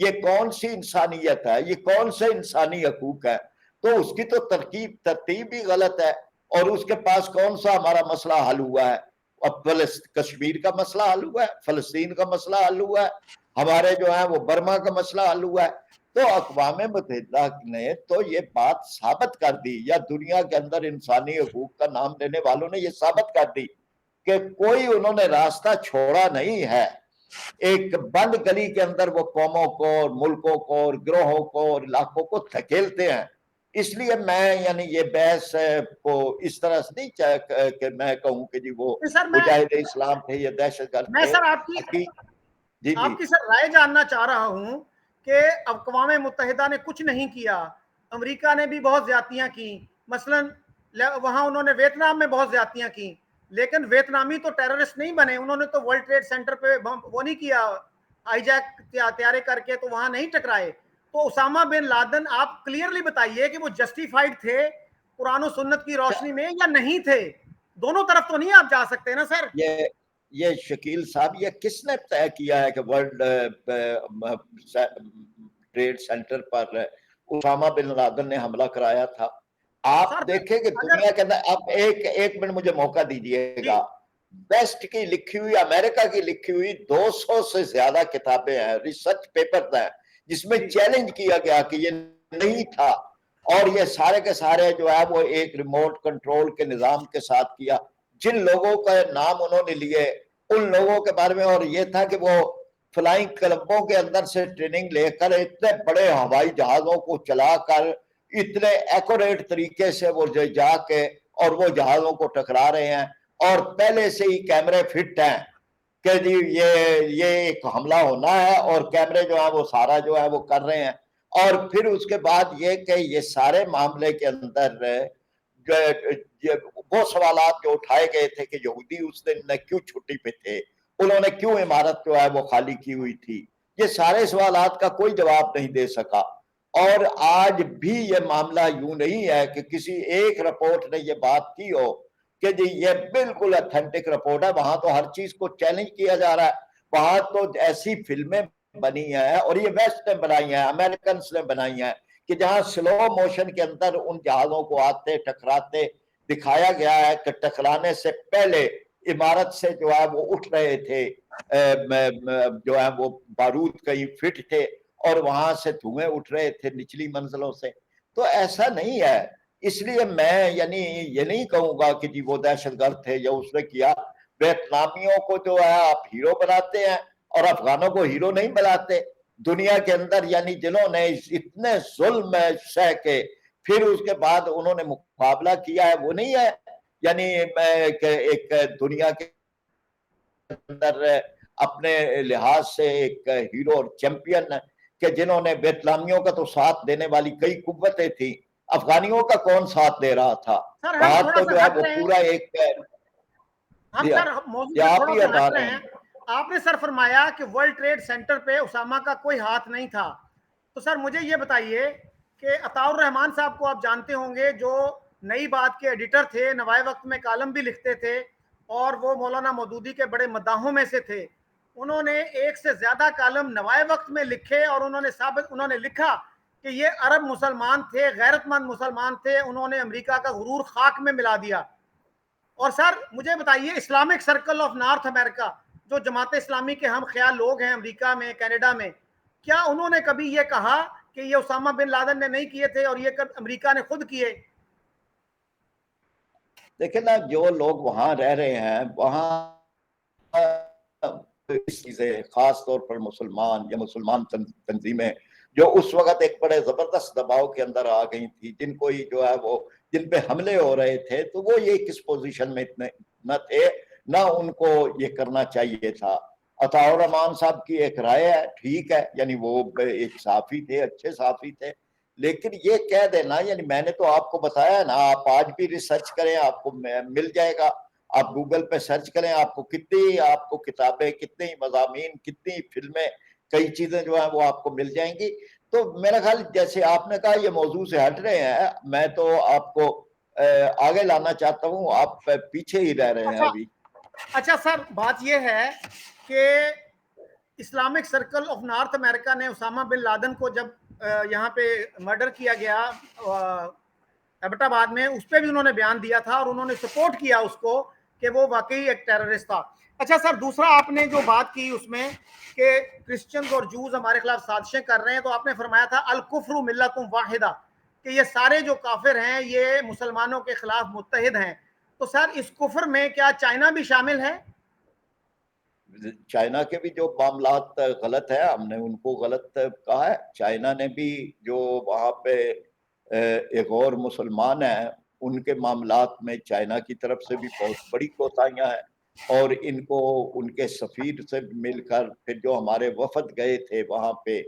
یہ کون سی انسانیت ہے, یہ کون سے انسانی حقوق ہے؟ تو اس کی تو ترتیب بھی غلط ہے. اور اس کے پاس کون سا ہمارا مسئلہ حل ہوا ہے؟ اب کشمیر کا مسئلہ حل ہوا ہے, فلسطین کا مسئلہ حل ہوا ہے, ہمارے جو ہے وہ برما کا مسئلہ حل ہوا ہے. تو اقوام متحدہ نے تو یہ بات ثابت کر دی, یا دنیا کے اندر انسانی حقوق کا نام لینے والوں نے یہ ثابت کر دی کہ کوئی انہوں نے راستہ چھوڑا نہیں ہے. ایک بند گلی کے اندر وہ قوموں کو اور ملکوں کو اور گروہوں کو اور علاقوں کو دھکیلتے ہیں. اس لیے میں یعنی یہ بحث کو اس طرح سے نہیں چاہے کہ میں کہوں کہ جی وہ مجاہد اسلام تھے یا دہشت گرد میں تھے. سر آپ کی سر رائے جاننا چاہ رہا ہوں کہ اقوام متحدہ نے کچھ نہیں کیا, امریکہ نے بھی بہت زیادتیاں کی, مثلا وہاں انہوں نے ویتنام میں بہت زیادتیاں کی, لیکن ویتنامی تو ٹیررسٹ نہیں بنے, انہوں نے تو ورلڈ ٹریڈ سینٹر پہ وہ نہیں کیا, ہائی جیک طیارے کر کے تو وہاں نہیں ٹکرائے. تو اسامہ بن لادن آپ کلیئرلی بتائیے کہ وہ جسٹیفائڈ تھے قرآن و سنت کی روشنی میں یا نہیں تھے؟ دونوں طرف تو نہیں آپ جا سکتے نا سر. یہ شکیل صاحب, یہ کس نے طے کیا ہے کہ ورلڈ ٹریڈ سینٹر پر اسامہ بن لادن نے حملہ کرایا تھا؟ آپ دیکھیں کہ دنیا کے اندر, آپ ایک منٹ مجھے موقع دیجئے گا, بیسٹ کی لکھی ہوئی, امریکہ کی لکھی ہوئی 200 سے زیادہ کتابیں ہیں, ریسرچ پیپر ہیں, جس میں چیلنج کیا گیا کہ یہ نہیں تھا, اور یہ سارے کے سارے جو ہے وہ ایک ریموٹ کنٹرول کے نظام کے ساتھ کیا. جن لوگوں کا نام انہوں نے لیے ان لوگوں کے بارے میں, اور یہ تھا کہ وہ فلائنگ کلبوں کے اندر سے ٹریننگ لے کر اتنے بڑے ہوائی جہازوں کو چلا کر اتنے ایکوریٹ طریقے سے وہ جا کے اور وہ جہازوں کو ٹکرا رہے ہیں, اور پہلے سے ہی کیمرے فٹ ہیں کہ جی یہ ایک حملہ ہونا ہے, اور کیمرے جو ہیں وہ سارا جو ہے وہ کر رہے ہیں. اور پھر اس کے بعد یہ کہ یہ سارے معاملے کے اندر وہ سوالات جو اٹھائے گئے تھے کہ یہودی اس دن کیوں چھٹی پہ تھے, انہوں نے کیوں عمارت جو ہے وہ خالی کی ہوئی تھی, یہ سارے سوالات کا کوئی جواب نہیں دے سکا. اور آج بھی یہ معاملہ یوں نہیں ہے کہ کسی ایک رپورٹ نے یہ بات کی ہو کہ جی یہ بالکل اتھینٹک رپورٹ ہے. وہاں تو ہر چیز کو چیلنج کیا جا رہا ہے, وہاں تو ایسی فلمیں بنی ہیں, اور یہ ویسٹ نے بنائی ہیں, امریکنز نے بنائی ہیں, کہ جہاں سلو موشن کے اندر ان جہازوں کو آتے ٹکراتے دکھایا گیا ہے کہ ٹکرانے سے پہلے عمارت سے جو ہے وہ اٹھ رہے تھے, جو ہے وہ بارود کہیں فٹ تھے, اور وہاں سے دھوئیں اٹھ رہے تھے نچلی منزلوں سے. تو ایسا نہیں ہے. اس لیے میں یعنی یہ نہیں کہوں گا کہ جی وہ دہشت گرد تھے یا اس نے کیا. ویتنامیوں کو جو ہے آپ ہیرو بناتے ہیں اور افغانوں کو ہیرو نہیں بناتے. دنیا کے اندر یعنی جنہوں نے اتنے ظلم سہ کے پھر اس کے بعد انہوں نے مقابلہ کیا ہے, وہ نہیں ہے یعنی ایک دنیا کے اندر اپنے لحاظ سے ایک ہیرو اور چیمپئن کہ جنہوں نے ویتنامیوں کا تو ساتھ دینے والی کئی قوتیں تھیں, افغانیوں کا کون ساتھ دے رہا تھا؟ وہاں تو جو ہے وہ پورا ایک ہم سر موضوع سے تھوڑا سا ہٹ رہے ہیں. آپ نے سر فرمایا کہ ورلڈ ٹریڈ سینٹر پہ اسامہ کا کوئی ہاتھ نہیں تھا, تو سر مجھے یہ بتائیے کہ عطاء الرحمان صاحب کو آپ جانتے ہوں گے, جو نئی بات کے ایڈیٹر تھے, نوائے وقت میں کالم بھی لکھتے تھے, اور وہ مولانا مودودی کے بڑے مداحوں میں سے تھے. انہوں نے ایک سے زیادہ کالم نوائے وقت میں لکھے, اور انہوں نے لکھا کہ یہ عرب مسلمان تھے, غیرت مند مسلمان تھے, انہوں نے امریکہ کا غرور خاک میں ملا دیا. اور سر مجھے بتائیے, اسلامک سرکل آف نارتھ امریکہ, جو جماعت اسلامی کے ہم خیال لوگ ہیں امریکہ میں, کینیڈا میں, کیا انہوں نے کبھی یہ کہا کہ یہ اسامہ بن لادن نے نہیں کیے تھے اور یہ امریکہ نے خود کیے؟ دیکھیں نا, جو لوگ وہاں رہ رہے ہیں وہاں چیزیں خاص طور پر مسلمان یا مسلمان تنظیمیں جو اس وقت ایک بڑے زبردست دباؤ کے اندر آ گئی تھی, جن کو ہی جو ہے وہ جن پہ حملے ہو رہے تھے, تو وہ یہ کس پوزیشن میں اتنے نہ تھے, نہ ان کو یہ کرنا چاہیے تھا. عطاء الرحمان صاحب کی ایک رائے ہے, ٹھیک ہے, یعنی وہ ایک صحافی تھے, اچھے صحافی تھے, لیکن یہ کہہ دینا, یعنی میں نے تو آپ کو بتایا نا, آپ آج بھی ریسرچ کریں آپ کو مل جائے گا, آپ گوگل پہ سرچ کریں, آپ کو کتنی آپ کو کتابیں, کتنی مضامین, کتنی فلمیں, کئی چیزیں جو ہیں وہ آپ کو مل جائیں گی. تو میرا خیال جیسے آپ نے کہا یہ موضوع سے ہٹ رہے ہیں, میں تو آپ کو آگے لانا چاہتا ہوں, آپ پیچھے ہی رہ رہے ہیں ابھی. اچھا سر, بات یہ ہے کہ اسلامک سرکل آف نارتھ امریکہ نے اسامہ بن لادن کو جب یہاں پہ مرڈر کیا گیا ایبٹ آباد میں، اس پہ بھی انہوں نے بیان دیا تھا اور انہوں نے سپورٹ کیا اس کو کہ وہ واقعی ایک ٹیررسٹ تھا۔ اچھا سر، دوسرا آپ نے جو بات کی اس میں کہ کرسچنز اور جوز ہمارے خلاف سازشیں کر رہے ہیں، تو آپ نے فرمایا تھا الکفر ملت واحدہ، کہ یہ سارے جو کافر ہیں یہ مسلمانوں کے خلاف متحد ہیں۔ تو سر اس کفر میں کیا چائنا بھی شامل ہے؟ چائنا کے بھی جو معاملات غلط ہیں، ہم نے ان کو غلط کہا ہے۔ چائنا نے بھی جو وہاں پہ ایک اور مسلمان ہیں، ان کے معاملات میں چائنا کی طرف سے بھی بہت بڑی کوتاہیاں ہیں، اور ان کو ان کے سفیر سے مل کر پھر جو ہمارے وفد گئے تھے وہاں پہ،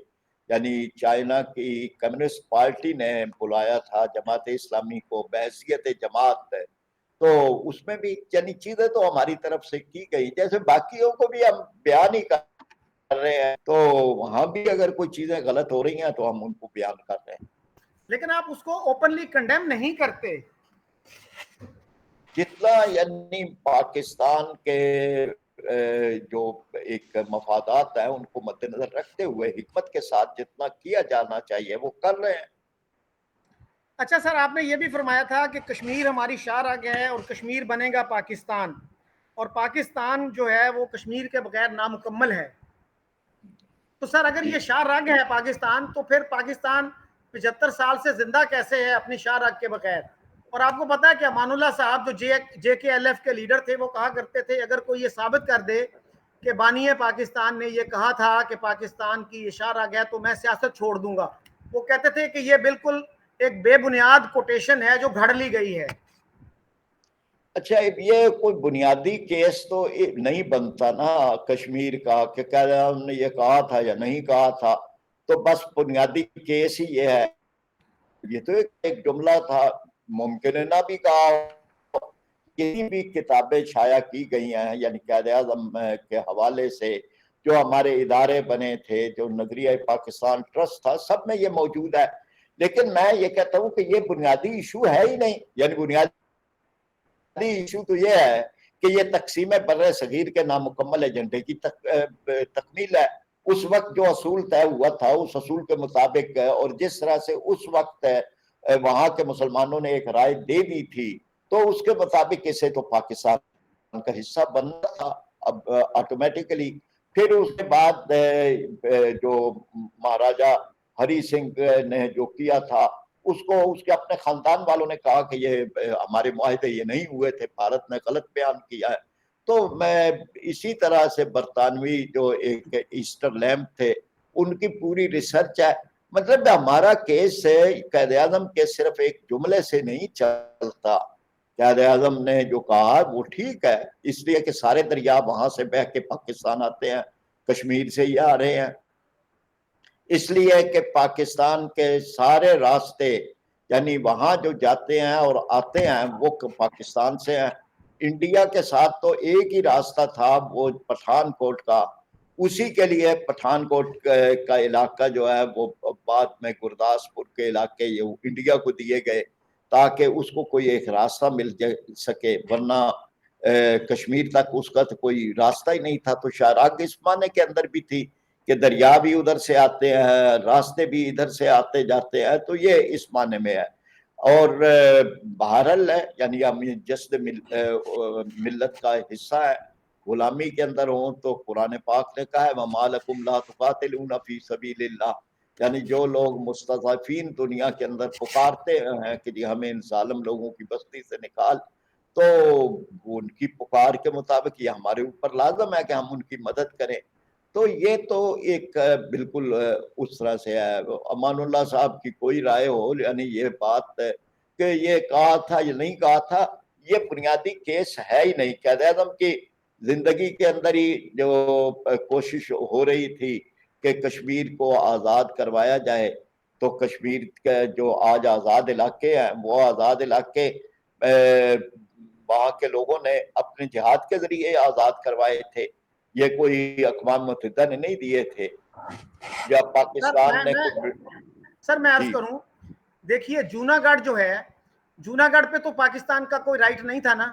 یعنی چائنا کی کمیونسٹ پارٹی نے بلایا تھا جماعت اسلامی کو بحیثیت جماعت، تو اس میں بھی یعنی چیزیں تو ہماری طرف سے کی گئی، جیسے باقیوں کو بھی ہم بیان ہی کر رہے ہیں، تو وہاں بھی اگر کوئی چیزیں غلط ہو رہی ہیں تو ہم ان کو بیان کر رہے ہیں، لیکن آپ اس کو اوپنلی کنڈیم نہیں کرتے۔ جتنا یعنی پاکستان کے جو ایک مفادات ہیں ان کو مد نظر رکھتے ہوئے حکمت کے ساتھ جتنا کیا جانا چاہیے وہ کر رہے ہیں۔ اچھا سر، آپ نے یہ بھی فرمایا تھا کہ کشمیر ہماری شاہ راگ ہے اور کشمیر بنے گا پاکستان، اور پاکستان جو ہے وہ کشمیر کے بغیر نامکمل ہے۔ تو سر اگر یہ شاہ راگ ہے پاکستان، تو پھر پاکستان 75 سال سے زندہ کیسے ہے اپنی شاہ راگ کے بغیر؟ اور آپ کو پتا ہے کہ امان اللہ صاحب جو جے کے ایل ایف کے لیڈر تھے، وہ کہا کرتے تھے اگر کوئی یہ ثابت کر دے کہ بانی پاکستان نے یہ کہا تھا کہ پاکستان کی یہ شاہ راگ ہے تو میں سیاست چھوڑ دوں گا، وہ کہتے تھے کہ یہ بالکل ایک بے بنیاد کوٹیشن ہے جو گھڑ لی گئی ہے۔ اچھا، یہ کوئی بنیادی کیس تو نہیں بنتا نا کشمیر کا کہ ہم نے یہ کہا تھا یا نہیں کہا تھا، تو بس بنیادی کیس ہی یہ ہے۔ یہ تو ایک جملہ تھا، ممکن ہے نہ بھی کہا، کسی بھی کتابیں شائع کی گئی ہیں، یعنی قائد اعظم کے حوالے سے جو ہمارے ادارے بنے تھے، جو نظریہ پاکستان ٹرسٹ تھا، سب میں یہ موجود ہے۔ لیکن میں یہ کہتا ہوں کہ یہ بنیادی ایشو ہے ہی نہیں، یعنی بنیادی ایشو تو یہ ہے کہ یہ تقسیم بر صغیر کے نامکمل ایجنڈے کی تکمیل ہے۔ اس وقت جو اصول طے ہوا تھا اس اصول کے مطابق، اور جس طرح سے اس وقت وہاں کے مسلمانوں نے ایک رائے دے دی تھی، تو اس کے مطابق اسے تو پاکستان کا حصہ بننا تھا اب آٹومیٹیکلی۔ پھر اس کے بعد جو مہاراجہ ہری سنگھ نے جو کیا تھا، اس کو اس کے اپنے خاندان والوں نے کہا کہ یہ ہمارے معاہدے یہ نہیں ہوئے تھے، بھارت نے غلط بیان کیا ہے۔ تو میں اسی طرح سے برطانوی جو ایک ایسٹر لیمپ تھے ان کی پوری ریسرچ ہے، مطلب ہمارا کیس قائد اعظم کے صرف ایک جملے سے نہیں چلتا۔ قائد اعظم نے جو کہا وہ ٹھیک ہے، اس لیے کہ سارے دریا وہاں سے بہ کے پاکستان آتے ہیں، کشمیر سے ہی آ رہے ہیں، اس لیے کہ پاکستان کے سارے راستے یعنی وہاں جو جاتے ہیں اور آتے ہیں وہ پاکستان سے ہیں۔ انڈیا کے ساتھ تو ایک ہی راستہ تھا، وہ پٹھان کوٹ کا، اسی کے لیے پٹھان کوٹ کا علاقہ جو ہے وہ بعد میں گرداسپور کے علاقے یہ انڈیا کو دیے گئے تاکہ اس کو کوئی ایک راستہ مل سکے، ورنہ کشمیر تک اس کا تو کوئی راستہ ہی نہیں تھا۔ تو شاہراگ اس معنی کے اندر بھی تھی کہ دریا بھی ادھر سے آتے ہیں، راستے بھی ادھر سے آتے جاتے ہیں، تو یہ اس معنی میں ہے۔ اور بہرحال ہے، یعنی ہم جسد ملت کا حصہ ہے، غلامی کے اندر ہوں تو قرآن پاک نے کہا ہے وَمَا لَكُمْ لَا تُقَاتِلُونَ فِي سَبِيلِ اللَّهِ، یعنی جو لوگ مستضعفین دنیا کے اندر پکارتے ہیں کہ جی ہمیں ان ظالم لوگوں کی بستی سے نکال، تو ان کی پکار کے مطابق یہ ہمارے اوپر لازم ہے کہ ہم ان کی مدد کریں۔ تو یہ تو ایک بالکل اس طرح سے ہے۔ امان اللہ صاحب کی کوئی رائے ہو، یعنی یہ بات کہ یہ کہا تھا یا نہیں کہا تھا، یہ بنیادی کیس ہے ہی نہیں۔ قائد اعظم کی زندگی کے اندر ہی جو کوشش ہو رہی تھی کہ کشمیر کو آزاد کروایا جائے، تو کشمیر کے جو آج آزاد علاقے ہیں وہ آزاد علاقے وہاں کے لوگوں نے اپنے جہاد کے ذریعے آزاد کروائے تھے، یہ کوئی اقوام متحدہ نے نہیں دیے تھے یا پاکستان نے سر میں عرض جی کروں، دیکھیے جوناگڑھ جو ہے، جوناگڑھ پہ تو پاکستان کا کوئی رائٹ نہیں تھا نا؟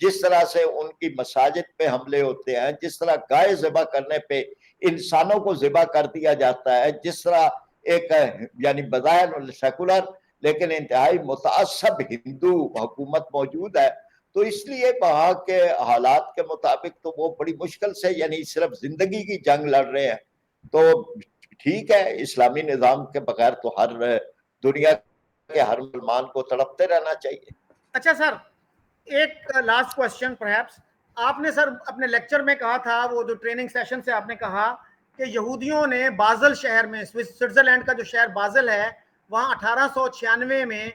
جس طرح سے ان کی مساجد پہ حملے ہوتے ہیں، جس طرح گائے ذبح کرنے پہ انسانوں کو ذبح کر دیا جاتا ہے، جس طرح ایک یعنی بظاہر سیکولر لیکن انتہائی متعصب ہندو حکومت موجود ہے، تو اس لیے وہاں کے حالات کے مطابق تو وہ بڑی مشکل سے یعنی صرف زندگی کی جنگ لڑ رہے ہیں. تو ٹھیک ہے، اسلامی نظام کے بغیر تو ہر دنیا کے ہر مسلمان کو تڑپتے رہنا چاہیے. اچھا سر، ایک لاسٹ کوشچن پرہیپس، آپ نے سر اپنے لیکچر میں کہا تھا، وہ جو ٹریننگ سیشن سے آپ نے کہا کہ یہودیوں نے بازل شہر میں، سوئٹزرلینڈ کا جو شہر بازل ہے، وہاں 1896 میں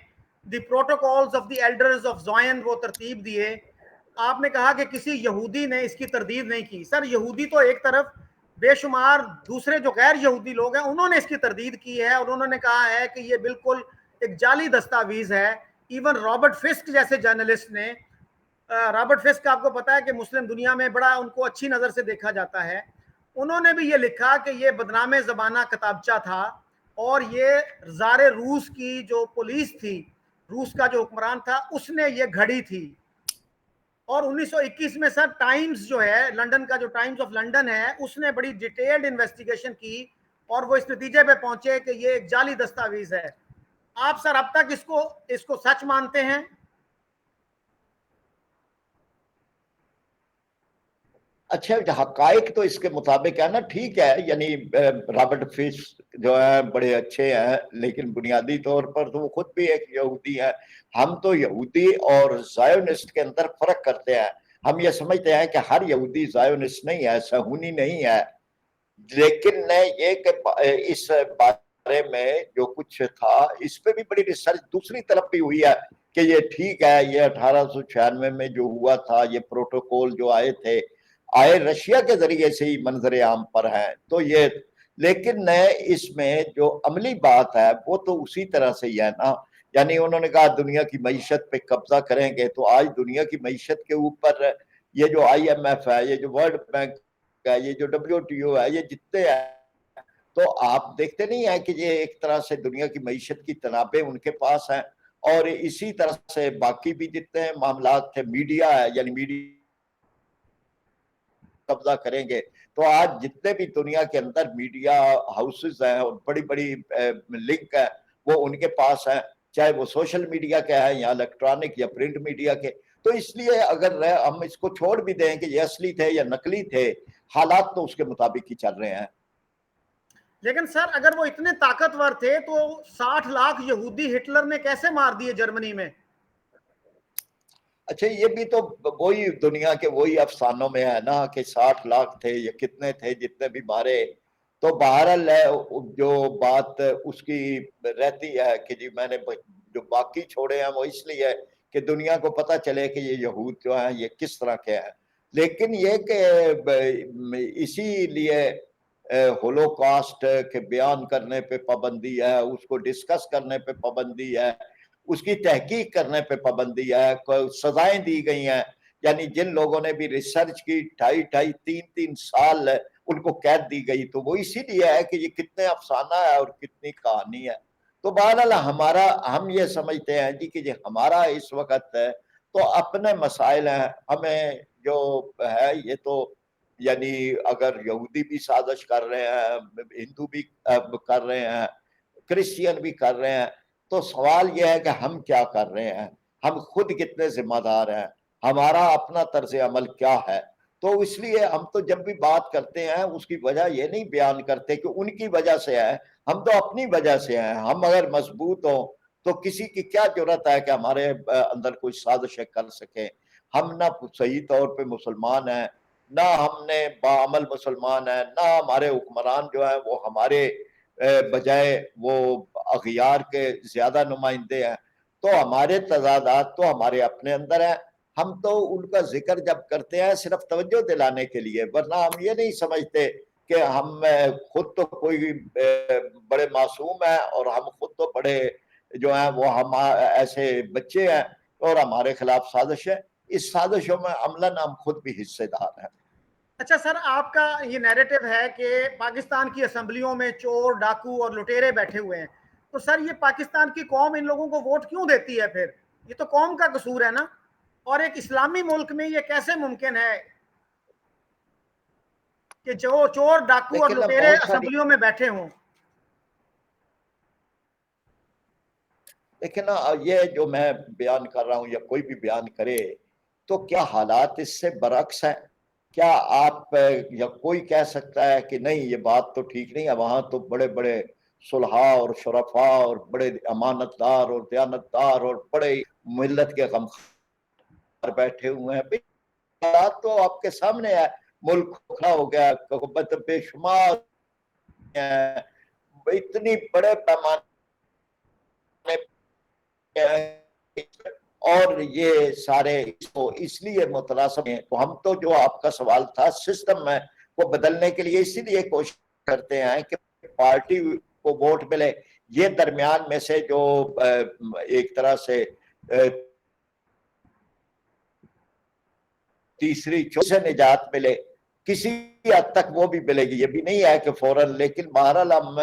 the protocols of the elders of Zion وہ ترتیب دیے. آپ نے کہا کہ کسی یہودی نے اس کی تردید نہیں کی. سر یہودی تو ایک طرف، بے شمار دوسرے جو غیر یہودی لوگ ہیں انہوں نے اس کی تردید کی ہے اور انہوں نے کہا ہے کہ یہ بالکل ایک جعلی دستاویز ہے. ایون رابرٹ فسک جیسے جرنلسٹ نے، رابرٹ فسک آپ کو پتا ہے کہ مسلم دنیا میں بڑا ان کو اچھی نظر سے دیکھا جاتا ہے، انہوں نے بھی یہ لکھا کہ یہ بدنام زبانہ کتابچہ تھا اور یہ زار روس کی جو پولیس تھی، روس کا جو حکمران تھا، اس نے یہ گھڑی تھی. اور 1921 میں سر ٹائمز جو ہے لنڈن کا، جو ٹائمز آف لنڈن ہے، اس نے بڑی ڈیٹیلڈ انویسٹیگیشن کی اور وہ اس نتیجے پہ پہنچے کہ یہ ایک جعلی دستاویز ہے. آپ سر اب تک اس کو سچ مانتے ہیں؟ اچھا، حقائق تو اس کے مطابق ہے نا، ٹھیک ہے، یعنی رابرٹ فش جو ہے بڑے اچھے ہیں، لیکن بنیادی طور پر تو وہ خود بھی ایک یہودی ہے. ہم تو یہودی اور زائونسٹ کے اندر فرق کرتے ہیں. ہم یہ سمجھتے ہیں کہ ہر یہودی زائونسٹ نہیں ہے، صہیونی نہیں ہے، لیکن یہ کہ اس بارے میں جو کچھ تھا اس پہ بھی بڑی ریسرچ دوسری طرف بھی ہوئی ہے کہ یہ ٹھیک ہے، یہ 1896 میں جو ہوا تھا، یہ پروٹوکول جو آئے رشیا کے ذریعے سے ہی منظر عام پر ہے. تو یہ لیکن اس میں جو عملی بات ہے وہ تو اسی طرح سے ہی ہے نا. یعنی انہوں نے کہا دنیا کی معیشت پہ قبضہ کریں گے، تو آج دنیا کی معیشت کے اوپر یہ جو IMF ہے، یہ جو ورلڈ بینک ہے، یہ جو WTO ہے، یہ جتنے ہیں، تو آپ دیکھتے نہیں ہیں کہ یہ ایک طرح سے دنیا کی معیشت کی تنابیں ان کے پاس ہیں. اور اسی طرح سے باقی بھی جتنے معاملات تھے، میڈیا ہے، یعنی میڈیا قبضہ کریں گے، تو آج جتنے بھی دنیا کے اندر میڈیا ہاؤسز ہیں اور بڑی بڑی لنک ہے وہ ان کے پاس ہیں، چاہے وہ سوشل میڈیا کے ہیں یا الیکٹرانک یا پرنٹ میڈیا کے. تو اس لیے اگر ہم اس کو چھوڑ بھی دیں کہ یہ اصلی تھے یا نقلی تھے، حالات تو اس کے مطابق ہی چل رہے ہیں. لیکن سر اگر وہ اتنے طاقتور تھے تو 60 لاکھ یہودی ہٹلر نے کیسے مار دیے جرمنی میں؟ اچھا، یہ بھی تو وہی دنیا کے وہی افسانوں میں ہے نا کہ 60 لاکھ تھے یا کتنے تھے جتنے بھی مارے. تو بہرحال جو بات اس کی رہتی ہے کہ جی میں نے جو باقی چھوڑے ہیں وہ اس لیے کہ دنیا کو پتہ چلے کہ یہ یہود جو ہیں یہ کس طرح کے ہیں. لیکن یہ کہ اسی لیے ہولوکاسٹ کے بیان کرنے پہ پابندی ہے، اس کو ڈسکس کرنے پہ پابندی ہے، اس کی تحقیق کرنے پہ پابندی ہے، سزائیں دی گئی ہیں. یعنی جن لوگوں نے بھی ریسرچ کی 2.5-3 سال ان کو قید دی گئی، تو وہ اسی لیے ہے کہ یہ کتنے افسانہ ہے اور کتنی کہانی ہے. تو بہرحال ہم یہ سمجھتے ہیں جی کہ یہ ہمارا اس وقت ہے تو اپنے مسائل ہیں. ہمیں جو ہے یہ تو یعنی اگر یہودی بھی سازش کر رہے ہیں، ہندو بھی کر رہے ہیں، کرسچین بھی کر رہے ہیں، تو سوال یہ ہے کہ ہم کیا کر رہے ہیں، ہم خود کتنے ذمہ دار ہیں، ہمارا اپنا طرز عمل کیا ہے. تو اس لیے ہم تو جب بھی بات کرتے ہیں اس کی وجہ یہ نہیں بیان کرتے کہ ان کی وجہ سے ہے، ہم تو اپنی وجہ سے ہیں. ہم اگر مضبوط ہوں تو کسی کی کیا ضرورت ہے کہ ہمارے اندر کوئی سازشیں کر سکے. ہم نہ صحیح طور پہ مسلمان ہیں، نہ ہم نے باعمل مسلمان ہیں، نہ ہمارے حکمران جو ہیں وہ ہمارے بجائے وہ اغیار کے زیادہ نمائندے ہیں. تو ہمارے تضادات تو ہمارے اپنے اندر ہیں. ہم تو ان کا ذکر جب کرتے ہیں صرف توجہ دلانے کے لیے، ورنہ ہم یہ نہیں سمجھتے کہ ہم خود تو کوئی بڑے معصوم ہیں اور ہم خود تو بڑے جو ہیں وہ ہم ایسے بچے ہیں اور ہمارے خلاف سازش ہے. اس سازشوں میں عملاً ہم خود بھی حصے دار ہیں. اچھا سر، آپ کا یہ نیریٹو ہے کہ پاکستان کی اسمبلیوں میں چور، ڈاکو اور لٹیرے بیٹھے ہوئے ہیں، تو سر یہ پاکستان کی قوم ان لوگوں کو ووٹ کیوں دیتی ہے پھر؟ یہ تو قوم کا قصور ہے نا. اور ایک اسلامی ملک میں یہ کیسے ممکن ہے کہ جو چور ڈاکو اور لٹیرے اسمبلیوں میں بیٹھے ہوں؟ لیکن یہ جو میں بیان کر رہا ہوں یا کوئی بھی بیان کرے تو کیا حالات اس سے برعکس ہیں؟ کیا آپ یا کوئی کہہ سکتا ہے کہ نہیں یہ بات تو ٹھیک نہیں ہے، وہاں تو بڑے بڑے صلحاء اور شرفاء اور بڑے امانت دار اور دیانت دار اور بڑے ملت کے غمخوار بیٹھے ہوئے ہیں؟ حالات تو آپ کے سامنے ہے، ملک کھوکھلا ہو گیا، بے شمار اتنی بڑے پیمانے اور یہ سارے اس لیے متناسب ہیں۔ تو ہم تو جو آپ کا سوال تھا سسٹم میں وہ بدلنے کے لیے اسی لیے کوشش کرتے ہیں کہ پارٹی کو ووٹ ملے، یہ درمیان میں سے جو ایک طرح سے تیسری سے نجات ملے، کسی حد تک وہ بھی ملے گی، یہ بھی نہیں ہے کہ فوراً۔ لیکن بہرحال ہم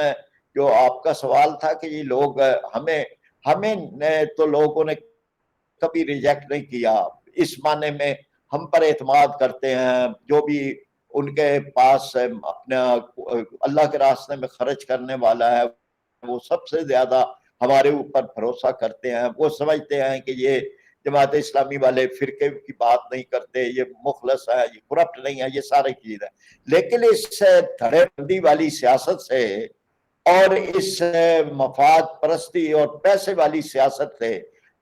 جو آپ کا سوال تھا کہ یہ لوگ ہمیں تو لوگوں نے کبھی ریجیکٹ نہیں کیا، اس معنی میں ہم پر اعتماد کرتے ہیں، جو بھی ان کے پاس اپنا اللہ کے راستے میں خرچ کرنے والا ہے وہ سب سے زیادہ ہمارے اوپر بھروسہ کرتے ہیں۔ وہ سمجھتے ہیں کہ یہ جماعت اسلامی والے فرقے کی بات نہیں کرتے، یہ مخلص ہے، یہ کرپٹ نہیں ہے، یہ سارے چیز ہے۔ لیکن اس دھڑے بندی والی سیاست سے اور اس مفاد پرستی اور پیسے والی سیاست سے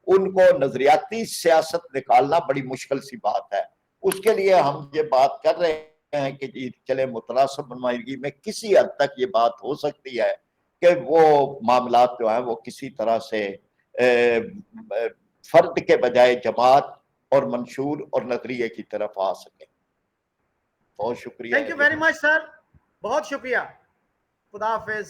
ان کو نظریاتی سیاست نکالنا بڑی مشکل سی بات ہے۔ اس کے لیے ہم یہ بات کر رہے ہیں کہ جی چلے متناسب نمائندگی میں کسی حد تک یہ بات ہو سکتی ہے کہ وہ معاملات جو ہیں وہ کسی طرح سے فرد کے بجائے جماعت اور منشور اور نظریے کی طرف آ سکیں۔ بہت شکریہ۔ تھینک یو ویری مچ سر، بہت شکریہ، خدا حافظ۔